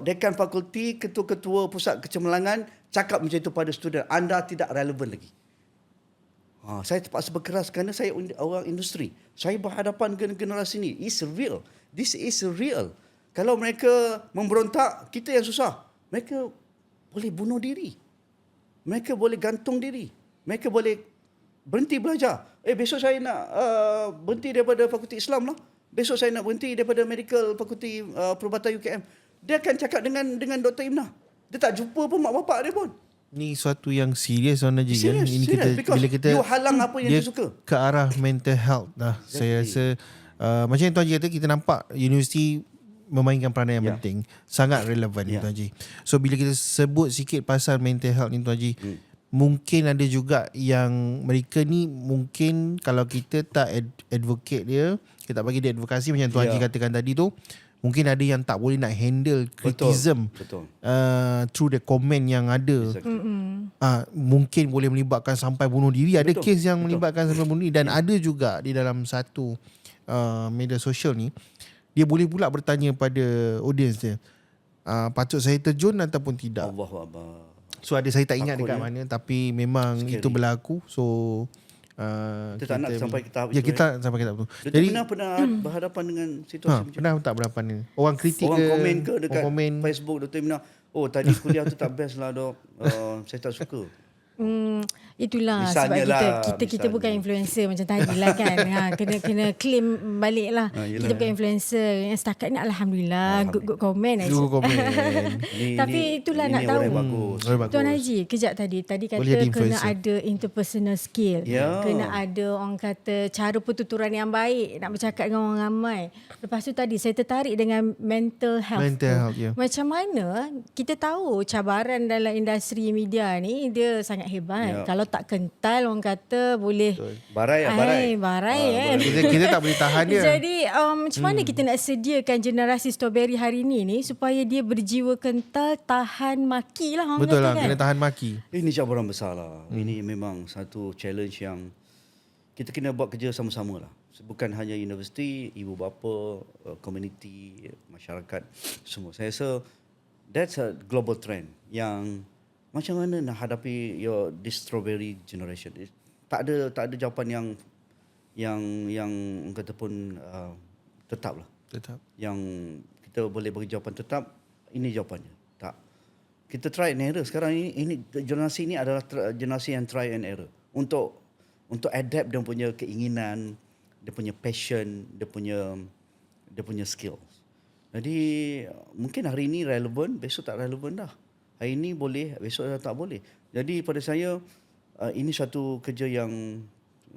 dekan fakulti, ketua-ketua pusat kecemerlangan cakap macam itu pada student. Anda tidak relevan lagi. Saya terpaksa berkeras kerana saya orang industri. Saya berhadapan dengan generasi ini. It's real. This is real. Kalau mereka memberontak, kita yang susah. Mereka boleh bunuh diri. Mereka boleh gantung diri. Mereka boleh berhenti belajar. Besok saya nak berhenti daripada Fakulti Islam lah. Besok saya nak berhenti daripada Medical Fakulti Perubatan UKM. Dia akan cakap dengan Dr. Imna. Dia tak jumpa pun mak bapak dia pun. Ni suatu yang serius Tuan Haji kan. Ini kita bila kita you halang apa yang dia suka. Ke arah mental health dah. Exactly. Saya rasa macam yang Tuan Haji kata, kita nampak universiti memainkan peranan yang penting. Sangat relevan Tuan Haji. So bila kita sebut sikit pasal mental health ni Tuan Haji, mungkin ada juga yang mereka ni mungkin kalau kita tak advocate dia, kita tak bagi dia advokasi macam Tuan Haji katakan tadi tu, mungkin ada yang tak boleh nak handle criticism through the comment yang ada. Exactly. Mungkin boleh melibatkan sampai bunuh diri. Ada kes yang melibatkan sampai bunuh diri. Dan ada juga di dalam satu media sosial ni, dia boleh pula bertanya pada audience dia, patut saya terjun ataupun tidak. Allahuakbar. So ada saya tak ingat dekat mana, tapi memang scary. Itu berlaku. So kita tak nak sampai ke tahap itu. Kita sampai ke tahap itu. Jadi pernah berhadapan dengan situasi macam pernah tak berhadapan ni? Orang kritik orang ke? komen ke dekat komen. Facebook Dr. Imna, "Oh, tadi kuliah tu tak best lah dok. Saya tak suka." Itulah Misalnya sebab kita bukan influencer macam tadi lah kan. Kena claim balik lah. Kita bukan influencer. Yang setakat ni alhamdulillah good comment. Good comment. Tapi itulah nak tahu. Tuan Haji, kejap tadi kata kena ada interpersonal skill. Kena ada orang kata cara pertuturan yang baik, nak bercakap dengan orang ramai. Lepas tu tadi saya tertarik dengan mental health. Macam mana kita tahu cabaran dalam industri media ni dia sangat hebat. Kalau tak kental orang kata boleh barai. Kita tak boleh tahan dia. Jadi macam mana kita nak sediakan generasi strawberry hari ni supaya dia berjiwa kental, tahan maki lah orang betul kata lah, kan? kena tahan maki. Ini cabaran besar lah. Ini memang satu challenge yang kita kena buat kerja sama-sama lah. Bukan hanya universiti, ibu bapa, komuniti, masyarakat, semua. Saya rasa that's a global trend yang macam mana nak hadapi this strawberry generation. Tak ada jawapan yang kata pun tetap lah. Tetap. Yang kita boleh bagi jawapan tetap, ini jawapannya. Tak. Kita try and error. Sekarang ini generasi ini adalah generasi yang try and error. Untuk adapt dia punya keinginan, dia punya passion, dia punya skills. Jadi mungkin hari ini relevan, besok tak relevan dah. Hari ini boleh, besok tak boleh. Jadi pada saya, ini satu kerja yang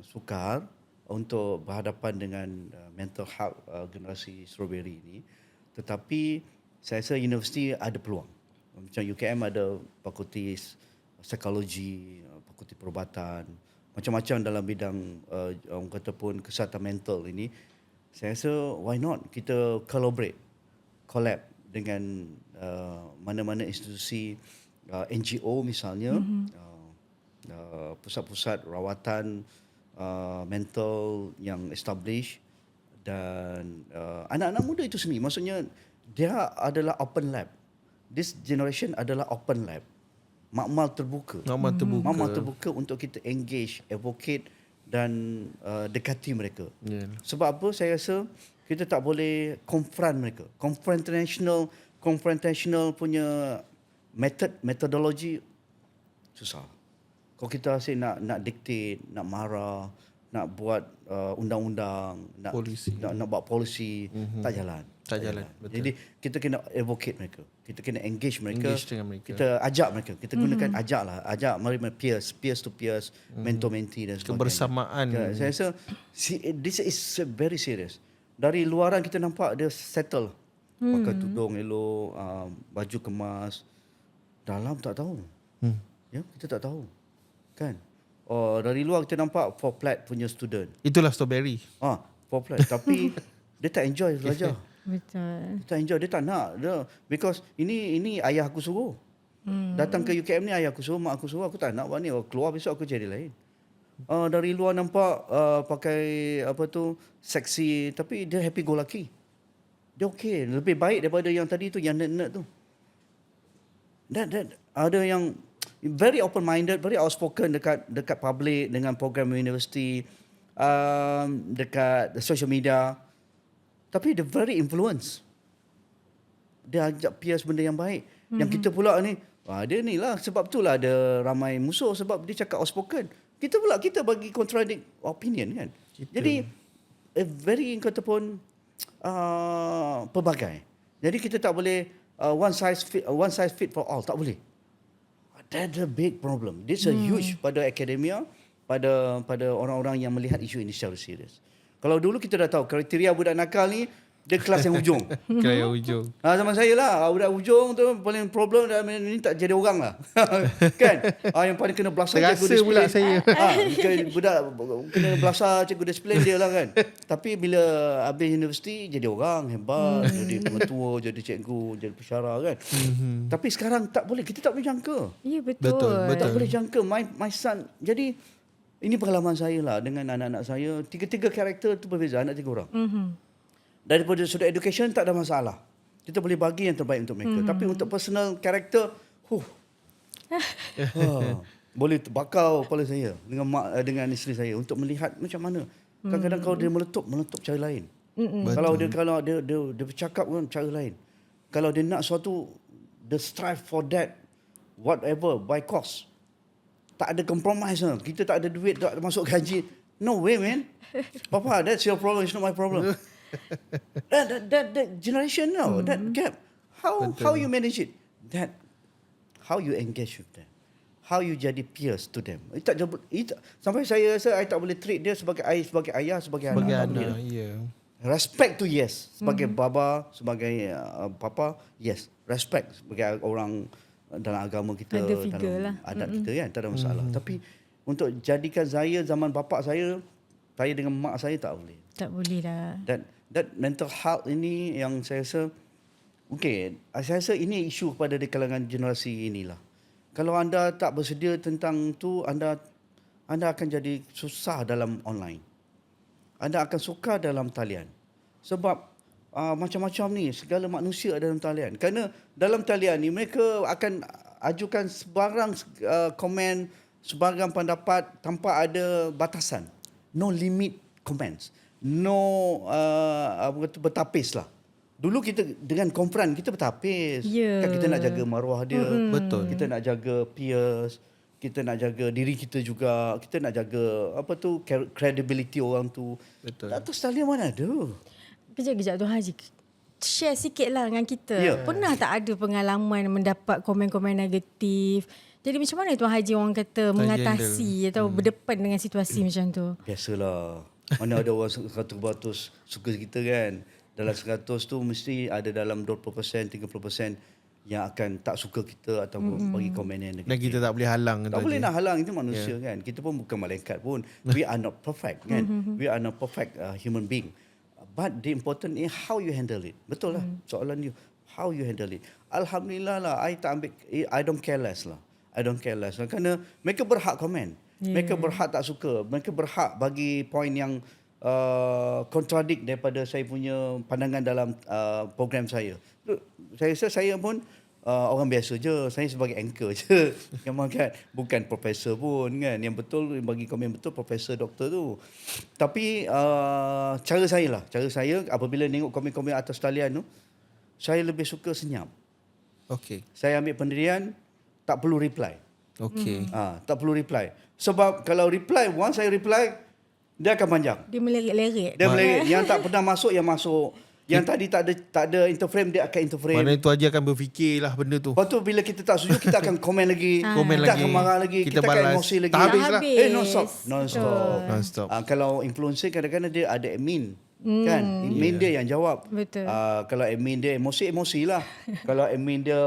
sukar untuk berhadapan dengan mental health generasi strawberry ini. Tetapi saya rasa universiti ada peluang. Macam UKM ada fakulti psikologi, fakulti perubatan, macam-macam dalam bidang orang kata pun kesihatan mental ini. Saya rasa why not kita collab dengan mana-mana institusi NGO misalnya, pusat-pusat rawatan mental yang established, dan anak-anak muda itu sendiri. Maksudnya dia adalah open lab. This generation adalah open lab. Makmal terbuka. Makmal terbuka untuk kita engage, advocate dan dekati mereka. Yeah. Sebab apa saya rasa kita tak boleh confront mereka. Confrontational punya metodologi susah. Kalau kita asyik nak dictate, nak marah, nak buat undang-undang, Polisi. nak buat polisi, tak jalan. Tak jalan, betul. Jadi kita kena advocate mereka. Kita kena engage mereka. Engage dengan mereka. Kita ajak mereka. Kita gunakan ajak mereka peers to peers, mentor mentee dan sebagainya. Kebersamaan. Saya rasa this is very serious. Dari luaran kita nampak dia settle. Pakai tudung elok, baju kemas. Dalam tak tahu. Ya, kita tak tahu. Kan? Dari luar kita nampak 4 plat punya student. Itulah strawberry. 4 plat. Tapi dia tak enjoy belajar. Betul. Dia tak enjoy, dia tak nak. Because ini ayah aku suruh. Datang ke UKM ni ayah aku suruh, mak aku suruh, aku tak nak buat ni. Keluar besok aku jadi lain. Dari luar nampak pakai seksi, tapi dia happy go lucky. Dia okey, lebih baik daripada yang tadi tu, yang nerd-nerd tu. That ada yang very open minded, very outspoken dekat public dengan program universiti, dekat social media. Tapi dia very influence. Dia ajak peers benda yang baik. Yang kita pula ni, dia ni lah sebab itulah ada ramai musuh sebab dia cakap outspoken. Kita bagi contradict opinion kan. Jadi very kata pun pelbagai. Jadi kita tak boleh one size fit for all, tak boleh. That's a big problem. This a huge pada akademia, pada orang-orang yang melihat isu ini secara serius. Kalau dulu kita dah tahu kriteria budak nakal ni dia kelas yang hujung. Kelas yang hujung. Zaman saya lah budak hujung tu paling problem dan ni tak jadi orang lah. Kan? Yang paling kena belasah Terasa cikgu pula disiplin. saya. Budak kena belasah cikgu disiplin dia lah kan. Tapi bila habis universiti jadi orang hebat, jadi pengetua, jadi cikgu, jadi pensyarah kan. Tapi sekarang tak boleh, kita tak boleh jangka. Ya, betul. Tak boleh jangka. My son. Jadi ini pengalaman saya lah dengan anak-anak saya. 3 karakter tu berbeza, anak 3 orang. Daripada sudut education tak ada masalah. Kita boleh bagi yang terbaik untuk mereka. Tapi untuk personal karakter, boleh bakau kepala saya dengan isteri saya untuk melihat macam mana. Kadang-kadang kalau dia meletup cara lain. Kalau dia bercakap dengan cara lain. Kalau dia nak sesuatu, dia strive for that whatever by cost. Tak ada compromise lah. Kita tak ada duit, tak masuk gaji. No way, man. Papa, that's your problem. It's not my problem. that generation now, that gap. How you manage it? That how you engage with them. How you jadi peers to them. Sampai saya rasa I tak boleh treat dia sebagai ayah, sebagai anak. Ya. Respect tu yes. Sebagai baba, sebagai papa, yes. Respect sebagai orang dalam agama kita, dalam adat kita kan, tak ada masalah. Tapi untuk jadikan saya zaman bapa saya dengan mak saya tak boleh. Tak boleh lah. That mental health ini yang saya rasa, saya rasa ini isu kepada di kalangan generasi inilah. Kalau anda tak bersedia tentang tu, anda akan jadi susah dalam online. Anda akan sukar dalam talian. Sebab macam-macam ni, segala manusia ada dalam talian. Kerana dalam talian ni mereka akan ajukan sebarang komen, sebarang pendapat tanpa ada batasan. No limit comments. No bertapis lah. Dulu kita dengan confront kita bertapis. Yeah. Kan kita nak jaga maruah dia. Betul. Kita nak jaga peers. Kita nak jaga diri kita juga. Kita nak jaga credibility orang tu. Betul. Atas talian mana ada? Kejap Tuan Haji. Share sikit lah dengan kita. Ya. Pernah tak ada pengalaman mendapat komen-komen negatif? Jadi macam mana Tuan Haji orang kata mengatasi atau berdepan dengan situasi macam tu? Biasalah. Mana ada orang 100% suka kita kan. Dalam 100 tu mesti ada dalam 20%, 30% yang akan tak suka kita atau bagi komen yang negatif. Dan kita tak boleh halang. Tak boleh nak halang, itu manusia kan. Kita pun bukan malaikat pun. We are not perfect kan. We are not perfect human being. But the important is how you handle it. Betul lah soalan you. How you handle it. Alhamdulillah lah, I don't care less lah. I don't care less lah. Kerana mereka berhak komen. Mereka berhak tak suka. Mereka berhak bagi poin yang contradict daripada saya punya pandangan dalam program saya. Saya rasa saya pun orang biasa je. Saya sebagai anchor je. Memang kan bukan profesor pun kan. Yang betul bagi kami yang betul profesor doktor tu. Tapi cara saya apabila tengok komen-komen atas talian tu, saya lebih suka senyap. Okey. Saya ambil pendirian, tak perlu reply. Okey. Tak perlu reply. Sebab kalau reply, once saya reply, dia akan panjang. Dia melirik-lirik. Dia melirik. Yang tak pernah masuk, yang masuk. Yang tadi tak ada interframe, dia akan interframe. Mana tu aja akan berfikir lah benda tu. Lepas tu bila kita tak setuju, kita akan komen lagi. Komen kita lagi. akan marah lagi. Kita Kita akan balas. emosi lagi. Tak habis lah. Non-stop. Betul. Non-stop. Kalau influencer kadang-kadang dia ada admin. Kan? Admin dia yang jawab. Betul. Kalau admin dia emosi lah. Kalau admin dia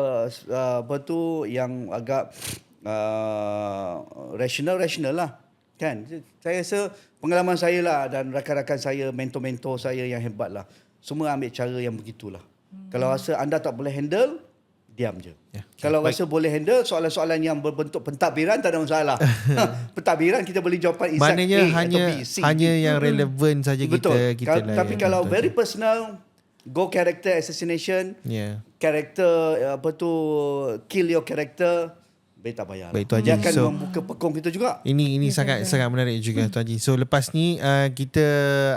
yang agak rational lah. Kan? Saya rasa pengalaman saya lah dan rakan-rakan saya, mentor-mentor saya yang hebat lah. Semua ambil cara yang begitulah. Kalau rasa anda tak boleh handle, diam je. Ya, Kalau rasa boleh handle soalan-soalan yang berbentuk pentadbiran, tak ada masalah. Pentadbiran kita boleh jawapan exact Maknanya A atau hanya B, C. hanya yang relevan saja Betul. kita Tapi kalau very personal, go character assassination, character kill your character, baik tak payah. Baik, tu Dia Haji. akan So, membuka pekong kita juga. Ini sangat menarik juga Tuan Haji. So lepas ni kita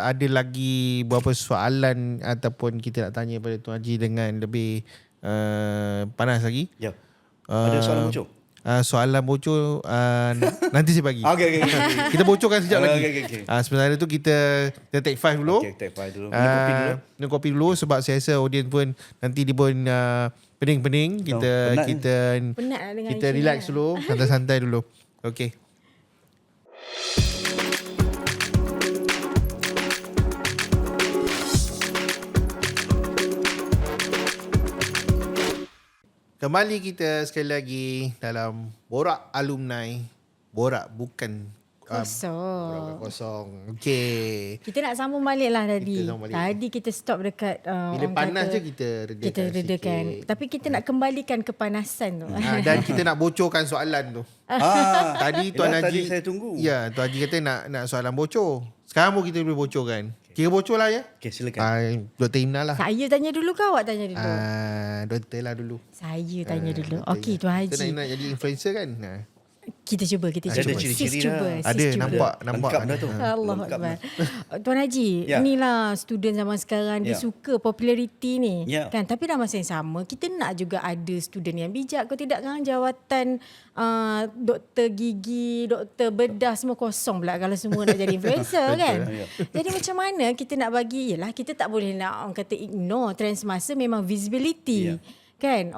ada lagi beberapa soalan ataupun kita nak tanya pada Tuan Haji dengan lebih panas lagi. Ya. Ada soalan bocor? Soalan bocor nanti saya bagi. Okay. Kita bocorkan sekejap lagi. Okay. Sebenarnya tu kita take 5 dulu. Okay, take 5 dulu. Minum kopi dulu. Minum kopi dulu sebab saya rasa audience pun nanti dia pun pening-pening. penat Penat lah dengan Kita Syed relax lah. dulu, santai-santai dulu. Okay. Kembali kita sekali lagi dalam Borak Alumni. Borak bukan Kosong. kosong. Okay. Kita nak sambung balik lah tadi. Kita sambung balik. Tadi kita stop dekat Bila orang panas kata, je kita redakan kita redakan. sikit. Tapi kita nak kembalikan kepanasan tu. Dan kita nak bocorkan soalan tu. Tadi Tuan Yelah, Haji tadi saya tunggu. Ya, Tuan Haji kata nak soalan bocor. Sekarang pun kita boleh bocorkan. Kira bocor lah ya. Okay, silakan. Dr. Imna lah. Saya tanya dulu ke awak tanya dulu? Doktor lah dulu. Saya tanya dulu. Doktor Okey je. Tuan Kita Haji. nak jadi influencer kan. Kita cuba. Ada ciri-ciri Sis cuba. dah. Ada Sis cuba. nampak Lengkap dah tu. Allah Lengkap Akbar. Tuan Haji, Ya. inilah student zaman sekarang dia Ya. suka populariti ni. Ya. Kan, tapi dalam masa yang sama kita nak juga ada student yang bijak. Kau tidak kan jawatan doktor gigi, doktor bedah semua kosong pula kalau semua nak jadi influencer kan. Ya. Jadi macam mana kita nak bagi, yalah kita tak boleh nak orang kata ignore trend semasa, memang visibility. Ya. Kan,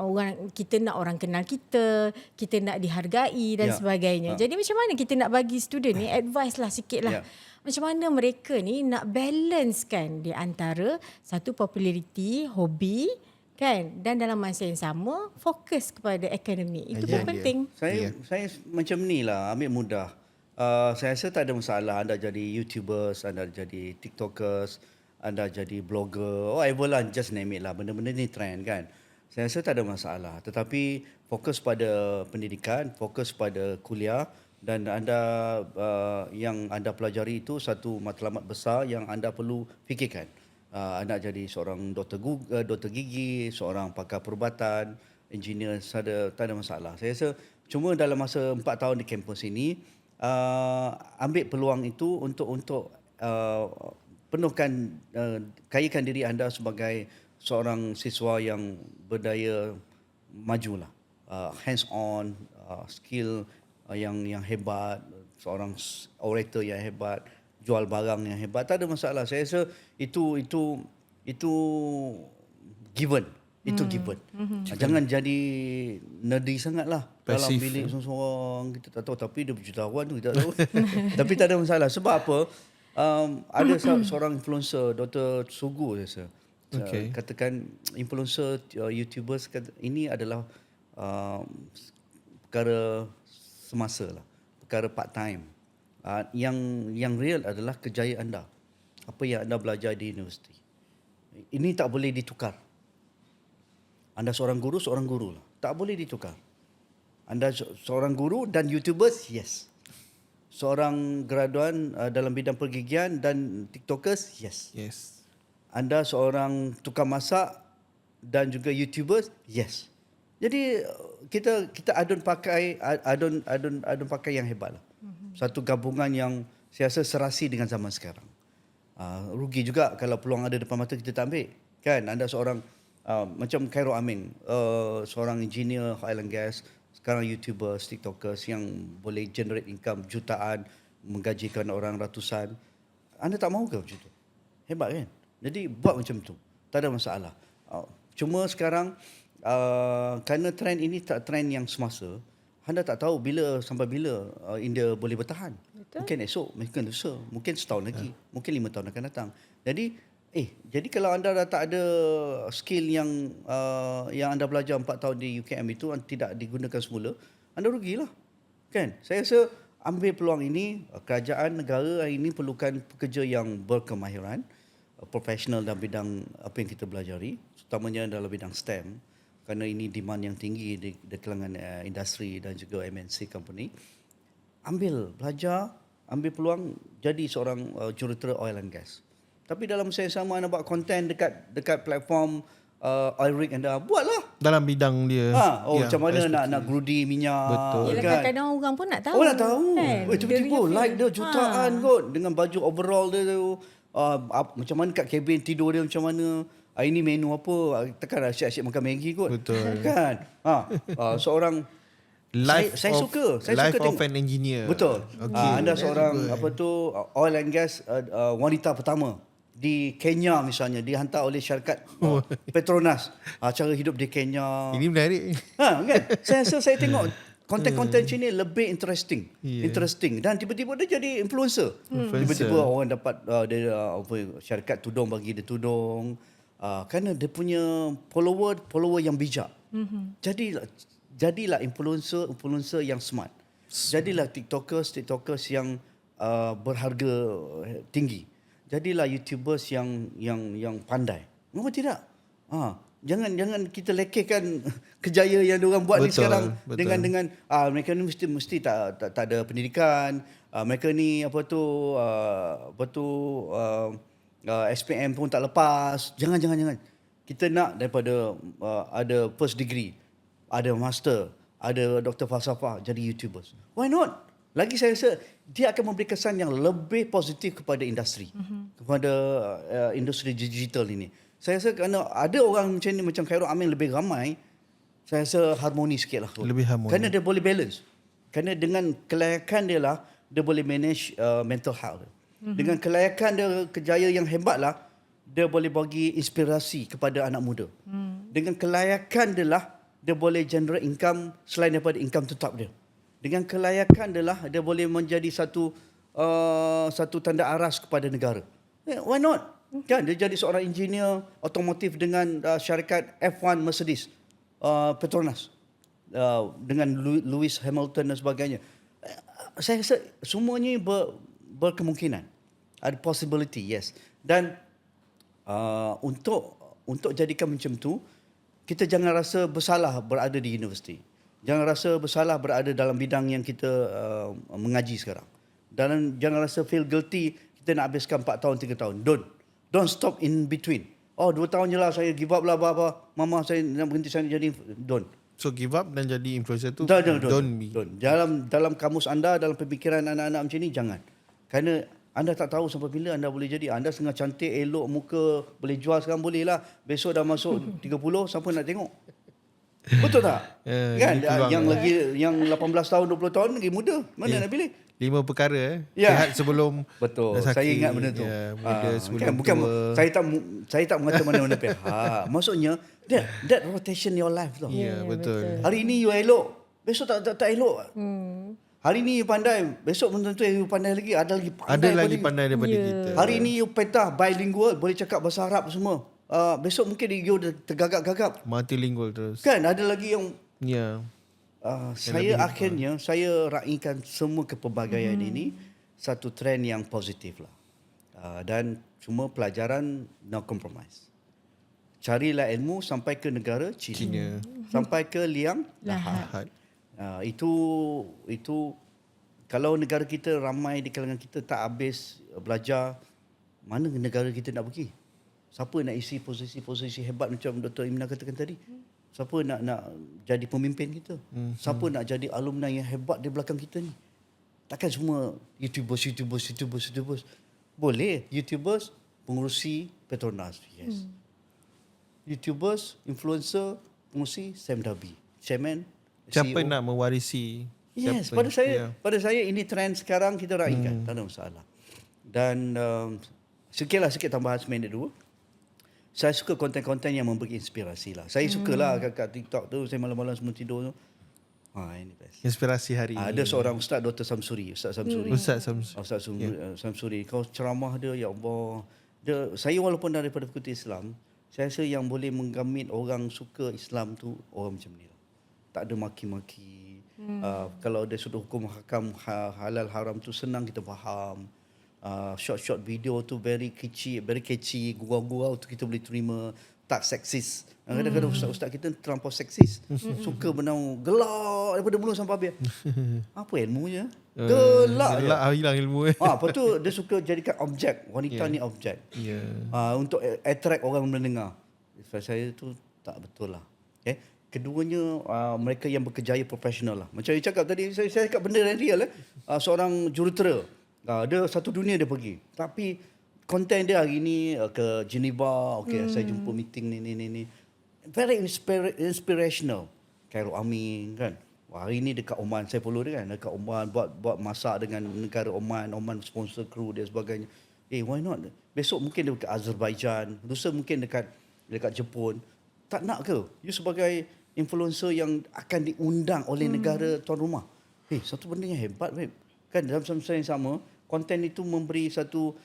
kita nak orang kenal kita nak dihargai dan Ya. sebagainya. Jadi macam mana kita nak bagi student ni advice lah sikit lah. Ya. Macam mana mereka ni nak balance kan di antara satu populariti, hobi kan, dan dalam masa yang sama fokus kepada akademik. Itu pun Ya. penting. Saya macam ni lah, ambil mudah. Saya rasa tak ada masalah anda jadi YouTubers, anda jadi TikTokers, anda jadi blogger, whatever lah, just name it lah. Benda-benda ni trend kan. Saya rasa tak ada masalah. Tetapi fokus pada pendidikan, fokus pada kuliah, dan anda yang anda pelajari itu satu matlamat besar yang anda perlu fikirkan. Anda jadi seorang doktor gigi, seorang pakar perubatan, engineer, tak ada masalah. Saya rasa cuma dalam masa 4 tahun di kampus ini, ambil peluang itu untuk penuhkan, kayakan diri anda sebagai seorang siswa yang berdaya majulah, hands on, skill yang hebat, seorang orator yang hebat, jual barang yang hebat, tak ada masalah. Saya rasa itu given. Itu given. Jangan jadi nerdy sangatlah. Dalam Pasif. bilik seorang-seorang kita tak tahu, tapi dia jutawan tu kita tak tahu. Tapi tak ada masalah. Sebab apa? Ada seorang influencer, Dr. Sugu saya rasa. Okay. Katakan influencer, YouTubers, ini adalah perkara semasa lah, perkara part time. Yang real adalah kejayaan anda, apa yang anda belajar di universiti. Ini tak boleh ditukar. Anda seorang guru lah, tak boleh ditukar. Anda seorang guru dan YouTubers, yes. Seorang graduan dalam bidang pergigian dan TikTokers, yes. Anda seorang tukang masak dan juga YouTubers, yes. Jadi kita adun pakai yang hebat lah. Satu gabungan yang saya rasa serasi dengan zaman sekarang. Rugi juga kalau peluang ada depan mata kita tak ambil. Kan anda seorang macam Khairul Amin, seorang engineer oil and gas, sekarang YouTubers, TikTokers yang boleh generate income jutaan, menggajikan orang ratusan. Anda tak mahu ke macam tu? Hebat kan? Jadi buat macam tu. Tak ada masalah. Cuma sekarang kerana trend ini tak trend yang semasa, anda tak tahu sampai bila India boleh bertahan. Betul. Mungkin esok, mungkin lusa, mungkin setahun lagi, mungkin 5 tahun akan datang. Jadi kalau anda dah tak ada skill yang anda belajar 4 tahun di UKM itu tidak digunakan semula, anda rugilah. Kan? Saya rasa ambil peluang ini, kerajaan negara hari ini perlukan pekerja yang berkemahiran, profesional dalam bidang apa yang kita belajari, terutamanya dalam bidang STEM, kerana ini demand yang tinggi di kalangan industri dan juga MNC company. Belajar, ambil peluang jadi seorang jurutera oil and gas. Tapi dalam masa yang sama anda buat konten dekat platform oil rig anda, buatlah. Dalam bidang dia. Macam mana nak grudi minyak. Betul. Yelah, Kan? kadang-kadang orang pun nak tahu. Orang nak tahu. Kan? Tiba-tiba like dia jutaan kot. Dengan baju overall dia tu. Macam mana kat kabin tidur dia macam mana. Hari ni menu apa. Takkan asyik-asyik makan Maggi kot. Betul. Kan? Seorang saya suka of an engineer. Betul. Okay. Anda seorang oil and gas wanita pertama di Kenya misalnya, dihantar oleh syarikat Petronas. Cara hidup di Kenya. Ini menarik. Kan? Saya rasa saya tengok konten-konten macam ni lebih interesting dan tiba-tiba dia jadi influencer. Tiba-tiba orang dapat syarikat tudung bagi dia tudung. Kerana dia punya follower yang bijak. Jadilah influencer yang smart. Jadilah tiktokers yang berharga tinggi. Jadilah YouTubers yang pandai. Mengapa tidak? Jangan kita lekehkan kejayaan yang diorang buat ni sekarang. Betul. Dengan mereka ni mesti tak ada pendidikan. Mereka ni SPM pun tak lepas. Jangan. Kita nak daripada ada first degree, ada master, ada doktor falsafah, jadi YouTubers. Why not? Lagi saya rasa dia akan memberi kesan yang lebih positif kepada industri, kepada industri digital ini. Saya rasa kerana ada orang macam ni, macam Khairul Amin lebih ramai, saya rasa harmoni sikit lah. Lebih harmoni. Kerana dia boleh balance. Kerana dengan kelayakan dia lah, dia boleh manage mental health. Dengan kelayakan dia, kejayaan yang hebat lah, dia boleh bagi inspirasi kepada anak muda. Dengan kelayakan dia lah, dia boleh generate income selain daripada income tetap dia. Dengan kelayakan dia lah, dia boleh menjadi satu tanda aras kepada negara. Why not? Kan dia jadi seorang engineer otomotif dengan syarikat F1 Mercedes, Petronas, dengan Lewis Hamilton dan sebagainya. Saya rasa semuanya berkemungkinan. Ada possibility, yes. Dan untuk jadikan macam tu, kita jangan rasa bersalah berada di universiti. Jangan rasa bersalah berada dalam bidang yang kita mengaji sekarang. Dan jangan rasa feel guilty kita nak habiskan 4 tahun, 3 tahun. Don't stop in between. 2 tahun je lah saya give up lah apa. Mama saya nak berhenti, saya nak jadi. Don't. So give up dan jadi influencer tu Don't be. Dalam kamus anda, dalam pemikiran anak-anak macam ni, jangan. Kerana anda tak tahu sampai bila anda boleh jadi. Anda setengah cantik, elok muka, boleh jual sekarang boleh lah. Besok dah masuk 30, siapa nak tengok? Betul tak? Kan yang 18 tahun 20 tahun lagi muda. Mana nak pilih? 5 perkara sihat sebelum betul. sakit. Saya ingat benda tu. Muda sebelum bukan tua. saya tak mengata mana-mana pihak. Maksudnya that rotation your life tau. Betul. Hari ni you elok, besok tak elok. Hari ni you pandai, besok belum tentu you pandai lagi. Ada lagi pandai daripada kita. Hari ni you petah bilingual, boleh cakap bahasa Arab semua. Besok mungkin you tergagap-gagap. Multilingual terus. Kan ada lagi yang lebih akhirnya saya raikan semua kepelbagaian ini satu trend yang positif lah. Dan semua pelajaran no compromise. Carilah ilmu sampai ke negara China. Sampai ke liang lahat. Itu kalau negara kita ramai di kalangan kita tak habis belajar, mana negara kita nak pergi? Siapa nak isi posisi-posisi hebat macam Dr. Imna katakan tadi? Siapa nak jadi pemimpin kita? Siapa nak jadi alumni yang hebat di belakang kita ni? Takkan semua YouTubers. Boleh YouTubers pengurusi Petronas. Yes. YouTubers, influencer, pengurusi Sam Dabi. Chairman, Siapa CEO. nak mewarisi? Yes, Siapa? pada saya ini trend sekarang kita raikan. Tak ada masalah. Dan sikit tambahan seminit dulu. Saya suka konten-konten yang memberi inspirasi lah. Saya sukalah kat TikTok tu, saya malam-malam sebelum tidur tu. Ini best. Inspirasi hari ini. Ada seorang Ustaz Dr. Samsuri. Ustaz Samsuri. Ustaz Samsuri. Ustaz Samsuri. Kau ceramah dia, ya Allah. Saya walaupun daripada fakulti Islam, saya rasa yang boleh menggamit orang suka Islam tu orang macam ni lah. Tak ada maki-maki. Kalau ada sudut hukum hakam halal haram tu senang kita faham. Short video tu very catchy, gurau-gurau tu kita boleh terima, tak seksis. Kadang-kadang ustaz-ustaz kita terlampau seksis. Suka benau gelak daripada mula sampai habis. Apa ilmunya? Gelak je. Hilang ilmu. Lepas tu dia suka jadikan objek, wanita ni objek. Untuk attract orang mendengar. Saya tu tak betul lah. Okay. Keduanya mereka yang berkejaya profesional lah. Macam you cakap tadi, saya cakap benda yang real lah. Seorang jurutera. Dia satu dunia dia pergi. Tapi konten dia hari ni ke Geneva, saya jumpa meeting ni. Very inspirational. Khairul Amin kan. Hari ni dekat Oman, saya follow dia kan. Dekat Oman buat masak dengan negara Oman sponsor kru dia sebagainya. Why not? Besok mungkin dia dekat Azerbaijan, lusa mungkin dekat Jepun. Tak nak ke? You sebagai influencer yang akan diundang oleh negara tuan rumah. Satu benda yang hebat, babe. Kan dalam masa yang sama, konten itu memberi satu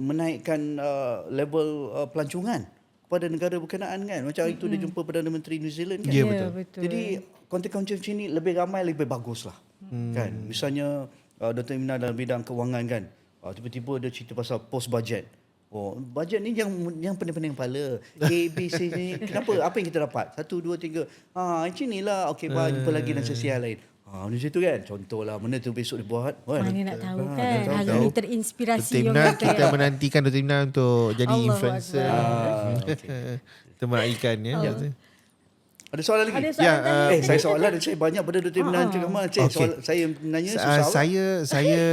menaikkan level pelancongan kepada negara berkenaan kan. Macam itu dia jumpa Perdana Menteri New Zealand kan. Ya, betul. Jadi konten-konten macam ni lebih ramai lebih bagus lah. Kan. Misalnya Dr. Imna dalam bidang kewangan kan. Tiba-tiba dia cerita pasal post budget. Bajet ni yang pening-pening kepala. A, B, C ni. Kenapa? Apa yang kita dapat? 1, 2, 3. Macam ni lah. Okey, jumpa lagi dalam sesi yang lain. Macam tu kan. Contohlah, mana tu besok dia buat. Mana nak tahu kan. Hari ni terinspirasi. Timna, kita menantikan Dr. Timna untuk jadi Allahu influencer. Okay. Kita meraihkan ya. Ada soalan lagi? Ada soalan tadi. Saya soalan dan saya banyak pada Dr. Imnan Cik Kamal. Saya nanya susah. Saya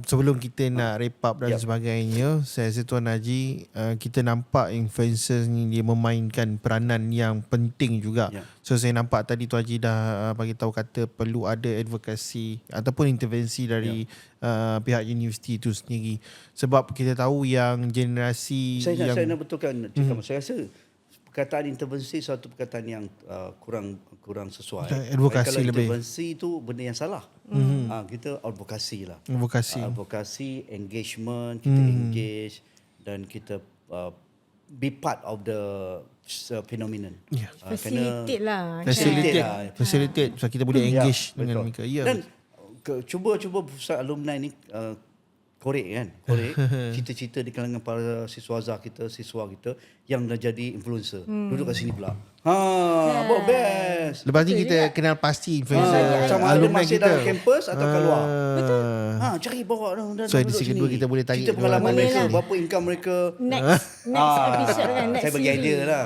sebelum kita nak wrap up dan sebagainya, saya rasa Tuan Haji, kita nampak influencers ni dia memainkan peranan yang penting juga. So saya nampak tadi Tuan Haji dah bagi tahu kata perlu ada advokasi ataupun intervensi dari pihak universiti itu sendiri. Sebab kita tahu yang generasi saya nak betulkan Cik Kamal. Saya rasa perkataan intervensi satu perkataan yang kurang sesuai. Advokasi kalau lebih. Intervensi itu benda yang salah. Kita advokasi lah. Advokasi, engagement, kita engage dan kita be part of the phenomenon. Facilitate lah. Facilitate so kita boleh engage dengan mereka. Dan cuba pusat alumni ni korek cita-cita di kalangan para siswa kita yang dah jadi influencer. Duduk kat sini pula. About best. Lepas ni kita kenal pasti influencer sama ada alumni masih kita dalam kampus atau keluar. Betul. Cari bawa dan So edisi kedua kita boleh tarik cerita pengalaman boleh mereka, lah. berapa income mereka. Next episode kan. Next Saya bagi series. idea lah.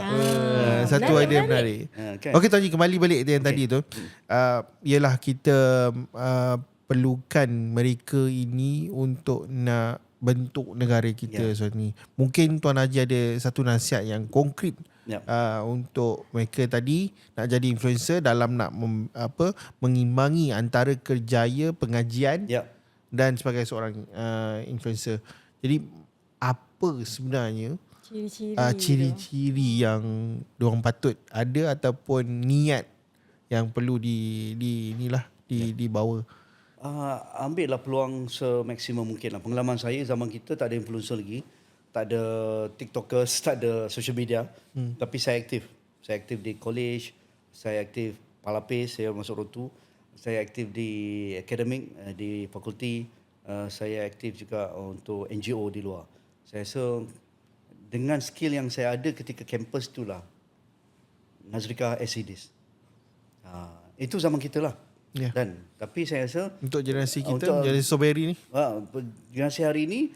satu idea menarik. Kan? Okey Tuan Haji, kembali balik yang tadi tu. Ialah kita perlukan mereka ini untuk nak bentuk negara kita ni. Mungkin Tuan Haji ada satu nasihat yang konkret untuk mereka tadi nak jadi influencer dalam nak mengimbangi antara kerjaya pengajian dan sebagai seorang influencer. Jadi apa sebenarnya ciri-ciri yang diorang patut ada ataupun niat yang perlu dibawa? Ambillah peluang semaksimum mungkin lah. Pengalaman saya zaman kita tak ada influencer lagi, tak ada TikTokers, tak ada social media. Tapi saya aktif. Saya aktif di college, saya aktif Palapis, saya masuk Rotu. Saya aktif di akademik, di fakulti. Saya aktif juga untuk NGO di luar. Saya rasa dengan skill yang saya ada ketika kampus itulah, Nazrika Acidis. Itu zaman kita lah. Dan tapi saya rasa untuk generasi kita, generasi Soberi ni, generasi hari ini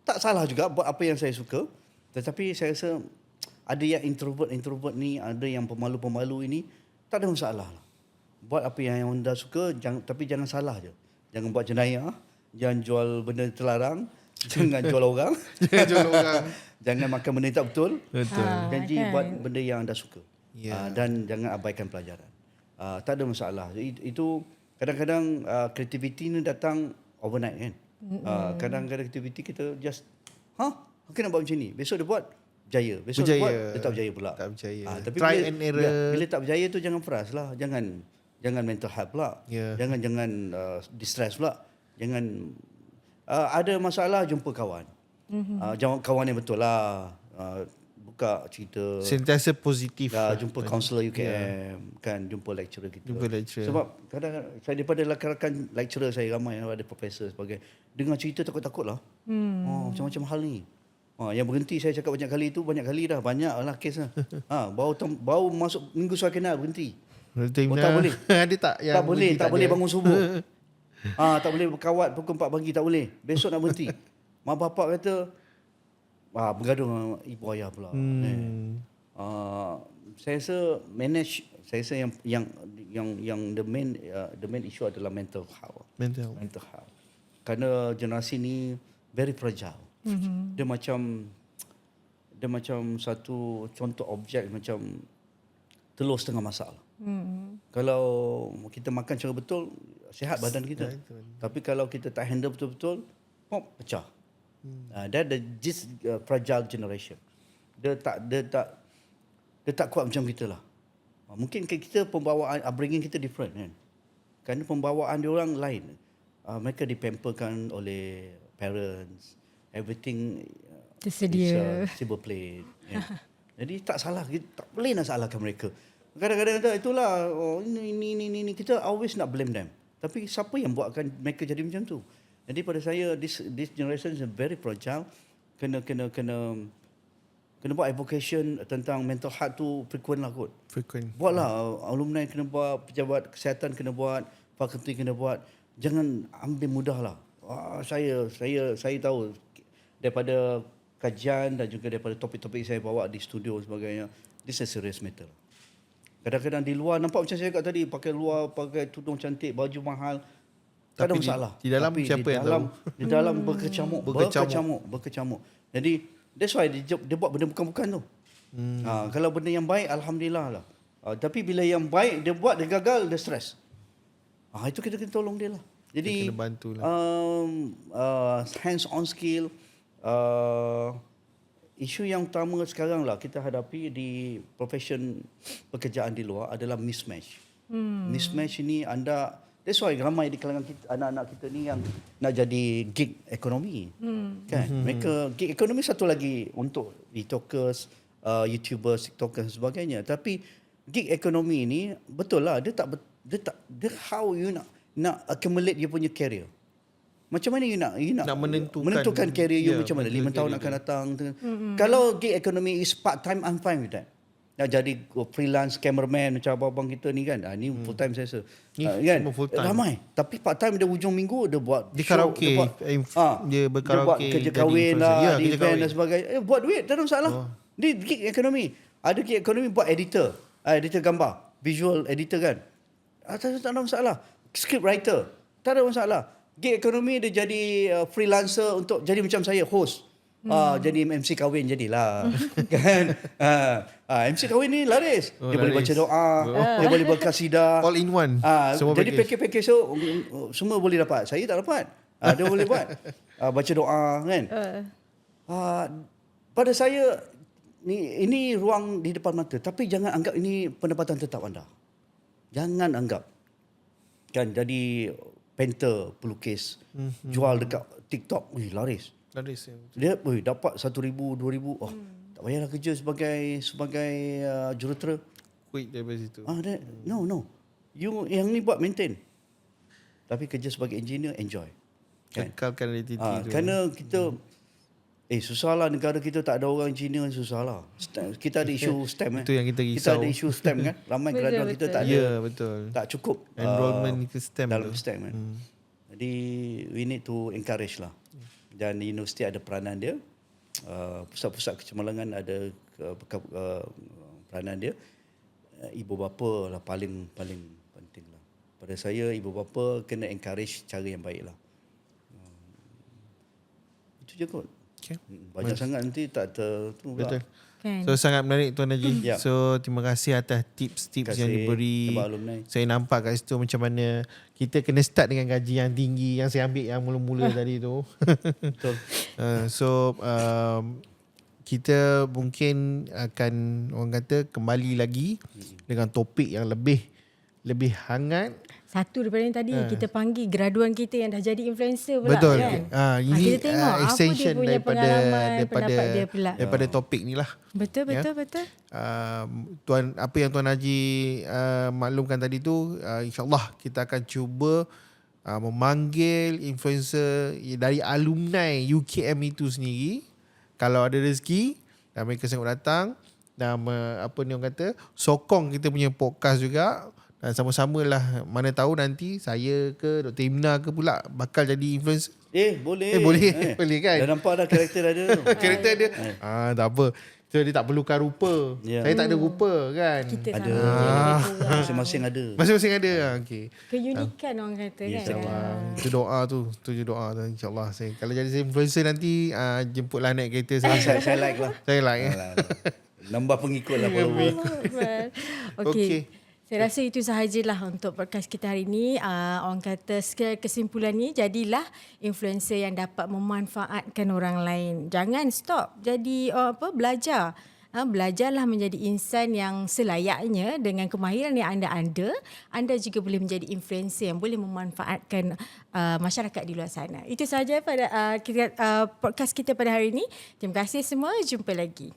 tak salah juga buat apa yang saya suka, tetapi saya rasa ada yang introvert ni, ada yang pemalu-pemalu ini, tak ada masalah lah. Buat apa yang anda suka, tapi jangan salah je. Jangan buat jenayah, jangan jual benda terlarang, jangan jual orang, Jangan jual orang. jangan makan benda yang tak betul. Betul. Janji kan? buat benda yang anda suka. Ya. Dan jangan abaikan pelajaran. Tak ada masalah. Itu kadang-kadang kreativiti ni datang overnight kan. Kadang-kadang kreativiti kita just mungkin nak buat macam ni. Besok dia buat berjaya. Besok dia buat dia tak berjaya pula. Tak berjaya. Tapi Try bila, and error. bila tak berjaya tu jangan frust lah. Jangan mental health pula. Ya. Jangan distress pula. Jangan ada masalah jumpa kawan. Jawab kawan yang betul lah. Buka cerita. Sentiasa positif. Jumpa kaunselor UKM, kan, jumpa lecturer kita. Jumpa lecturer. Sebab kadang-kadang saya daripada rakan-rakan lecturer saya ramai ada profesor sebagai dengar cerita takut-takut lah. Macam-macam hal ni. Yang berhenti saya cakap banyak kali dah. Banyak lah kes lah. Baru masuk minggu suara kenal berhenti. Tak boleh. Ada tak yang Tak boleh, berhenti tak boleh ada? bangun subuh. Tak boleh berkawat pukul 4 pagi, tak boleh. Besok nak berhenti. Mak bapak kata bergaduh dengan ibu ayah pula. Saya rasa yang the main issue adalah mental health. Mental. Mental health. Kerana generasi ni very fragile. Dia macam satu contoh objek macam telur setengah masak. Kalau kita makan secara betul, sihat badan kita. Tapi kalau kita tak handle betul-betul, pecah. This fragile generation. Dia tak kuat macam kita lah. Mungkin kita pembawaan upbringing kita different kan. Kerana pembawaan dia orang lain. Mereka dipamperkan oleh parents. Everything Tersedia. is silver plate. Kan? Jadi tak salah, tak boleh nak salahkan mereka. Kadang-kadang kata itulah ini kita always nak blame them. Tapi siapa yang buatkan mereka jadi macam tu? Jadi pada saya this generation is very fragile. Kena buat advocation tentang mental health tu frequent lah kot. Frequent. Buatlah, alumni kena buat, pejabat kesihatan kena buat, fakulti kena buat. Jangan ambil mudah lah. Saya tahu daripada kajian dan juga daripada topik-topik saya bawa di studio sebagainya, this is a serious matter. Kadang-kadang di luar nampak macam saya kat tadi, pakai tudung cantik, baju mahal, tak ada Tapi masalah. di dalam Tapi siapa yang tahu? Di dalam berkecamuk. Jadi that's why dia buat benda bukan-bukan tu. Kalau benda yang baik, alhamdulillah lah. Tapi bila yang baik dia buat, dia gagal, dia stres. Itu kita kena tolong dia lah. Jadi Kita kena bantu lah. hands-on skill. Isu yang utama sekarang lah kita hadapi di profession pekerjaan di luar adalah mismatch. Mismatch ini that's why ramai di kalangan kita, anak-anak kita ni yang nak jadi gig ekonomi. Kan? Mereka gig ekonomi satu lagi untuk TikTokers, YouTubers, TikTokers dan sebagainya. Tapi gig ekonomi ni betul lah, dia how you nak accumulate dia punya career. Macam mana you nak menentukan career you macam mana 5 tahun akan datang. Kalau gig economy is part time, I'm fine with that. Nak jadi freelance cameraman macam abang-abang kita ni kan. Ni full time saya rasa. Kan? semua full time. Ramai. Tapi part time dia hujung minggu dia buat Di show, karaoke, dia buat berkaraoke, kerja jadi kahwin influencer. lah, Ya, di kerja event kahwin. dan sebagainya. Buat duit, tak ada masalah. Di gig economy. Ada gig economy buat editor. Editor gambar. Visual editor kan. Tak ada masalah. Script writer. Tak ada masalah. Gig ekonomi dia jadi freelancer untuk jadi macam saya, host. Jadi MC kahwin jadilah. Kan? MC kahwin ni laris. Dia boleh baca doa, dia boleh berkasidah. All in one. Semua Jadi package. package tu semua boleh dapat. Saya tak dapat. Dia boleh buat. Baca doa kan. Pada saya ini ruang di depan mata, tapi jangan anggap ini pendapatan tetap anda. Jangan anggap. Kan jadi painter, pelukis, jual dekat TikTok, laris. Laris. Dia dapat 1,000, 2,000. Tak payahlah kerja sebagai jurutera. Quick daripada situ. No. You yang ni buat maintain. Tapi kerja sebagai engineer, enjoy. Kan? Kekalkan identiti tu. Kerana kita susahlah negara kita tak ada orang engineer, susahlah. Kita ada isu STEM Itu yang kita Kita risau. ada isu STEM kan. Ramai graduan kita tak ada. Ya, betul. Tak cukup Enrollment ke STEM dalam tu. STEM kan. Jadi we need to encourage lah. Dan universiti ada peranan dia. Pusat-pusat kecemerlangan ada peranan dia, ibu bapa lah paling penting lah. Pada saya, ibu bapa kena encourage cara yang baik lah. Itu je kot. Okay. Banyak sangat nanti tak tu Betul. Kan? So sangat menarik Tuan Haji. Ya. So terima kasih atas tips-tips Terima yang kasih diberi. kepada alumni. Saya nampak kat situ macam mana kita kena start dengan gaji yang tinggi yang saya ambil yang mula-mula tadi tu. Betul. Kita mungkin akan orang kata kembali lagi dengan topik yang lebih hangat. Satu daripada yang tadi kita panggil graduan kita yang dah jadi influencer pula. Betul. Kan? Ini kita tengok apa extension dia punya daripada pengalaman, pendapat dia pula. daripada topik ni lah. Betul. Tuan, apa yang Tuan Haji maklumkan tadi tu, insyaAllah kita akan cuba memanggil influencer dari alumni UKM itu sendiri. Kalau ada rezeki dan mereka sanggup datang dan apa ni orang kata, sokong kita punya podcast juga. Dan sama-sama lah, mana tahu nanti saya ke Dr. Imna ke pula bakal jadi influencer. Boleh. Boleh kan? Dah nampak dah karakter ada. Karakter dia tak apa. So dia tak perlukan rupa. Ya. Saya tak ada rupa kan. Kita Ada. sama je lebih kurang. Masing-masing ada. Masing-masing ada. Okey. Keunikan orang kata kan. InsyaAllah. Itu doa tu. Tuju doa tu. InsyaAllah. Kalau jadi saya influencer nanti, jemputlah naik kereta saya. Saya like lah. Saya like. Nambah pengikut lah follower. Okey. Saya rasa itu sahajalah untuk podcast kita hari ini. Orang kata kesimpulannya, jadilah influencer yang dapat memanfaatkan orang lain. Jangan stop. Jadi belajar. Belajarlah menjadi insan yang selayaknya dengan kemahiran yang anda ada. Anda juga boleh menjadi influencer yang boleh memanfaatkan masyarakat di luar sana. Itu sahaja pada podcast kita pada hari ini. Terima kasih semua. Jumpa lagi.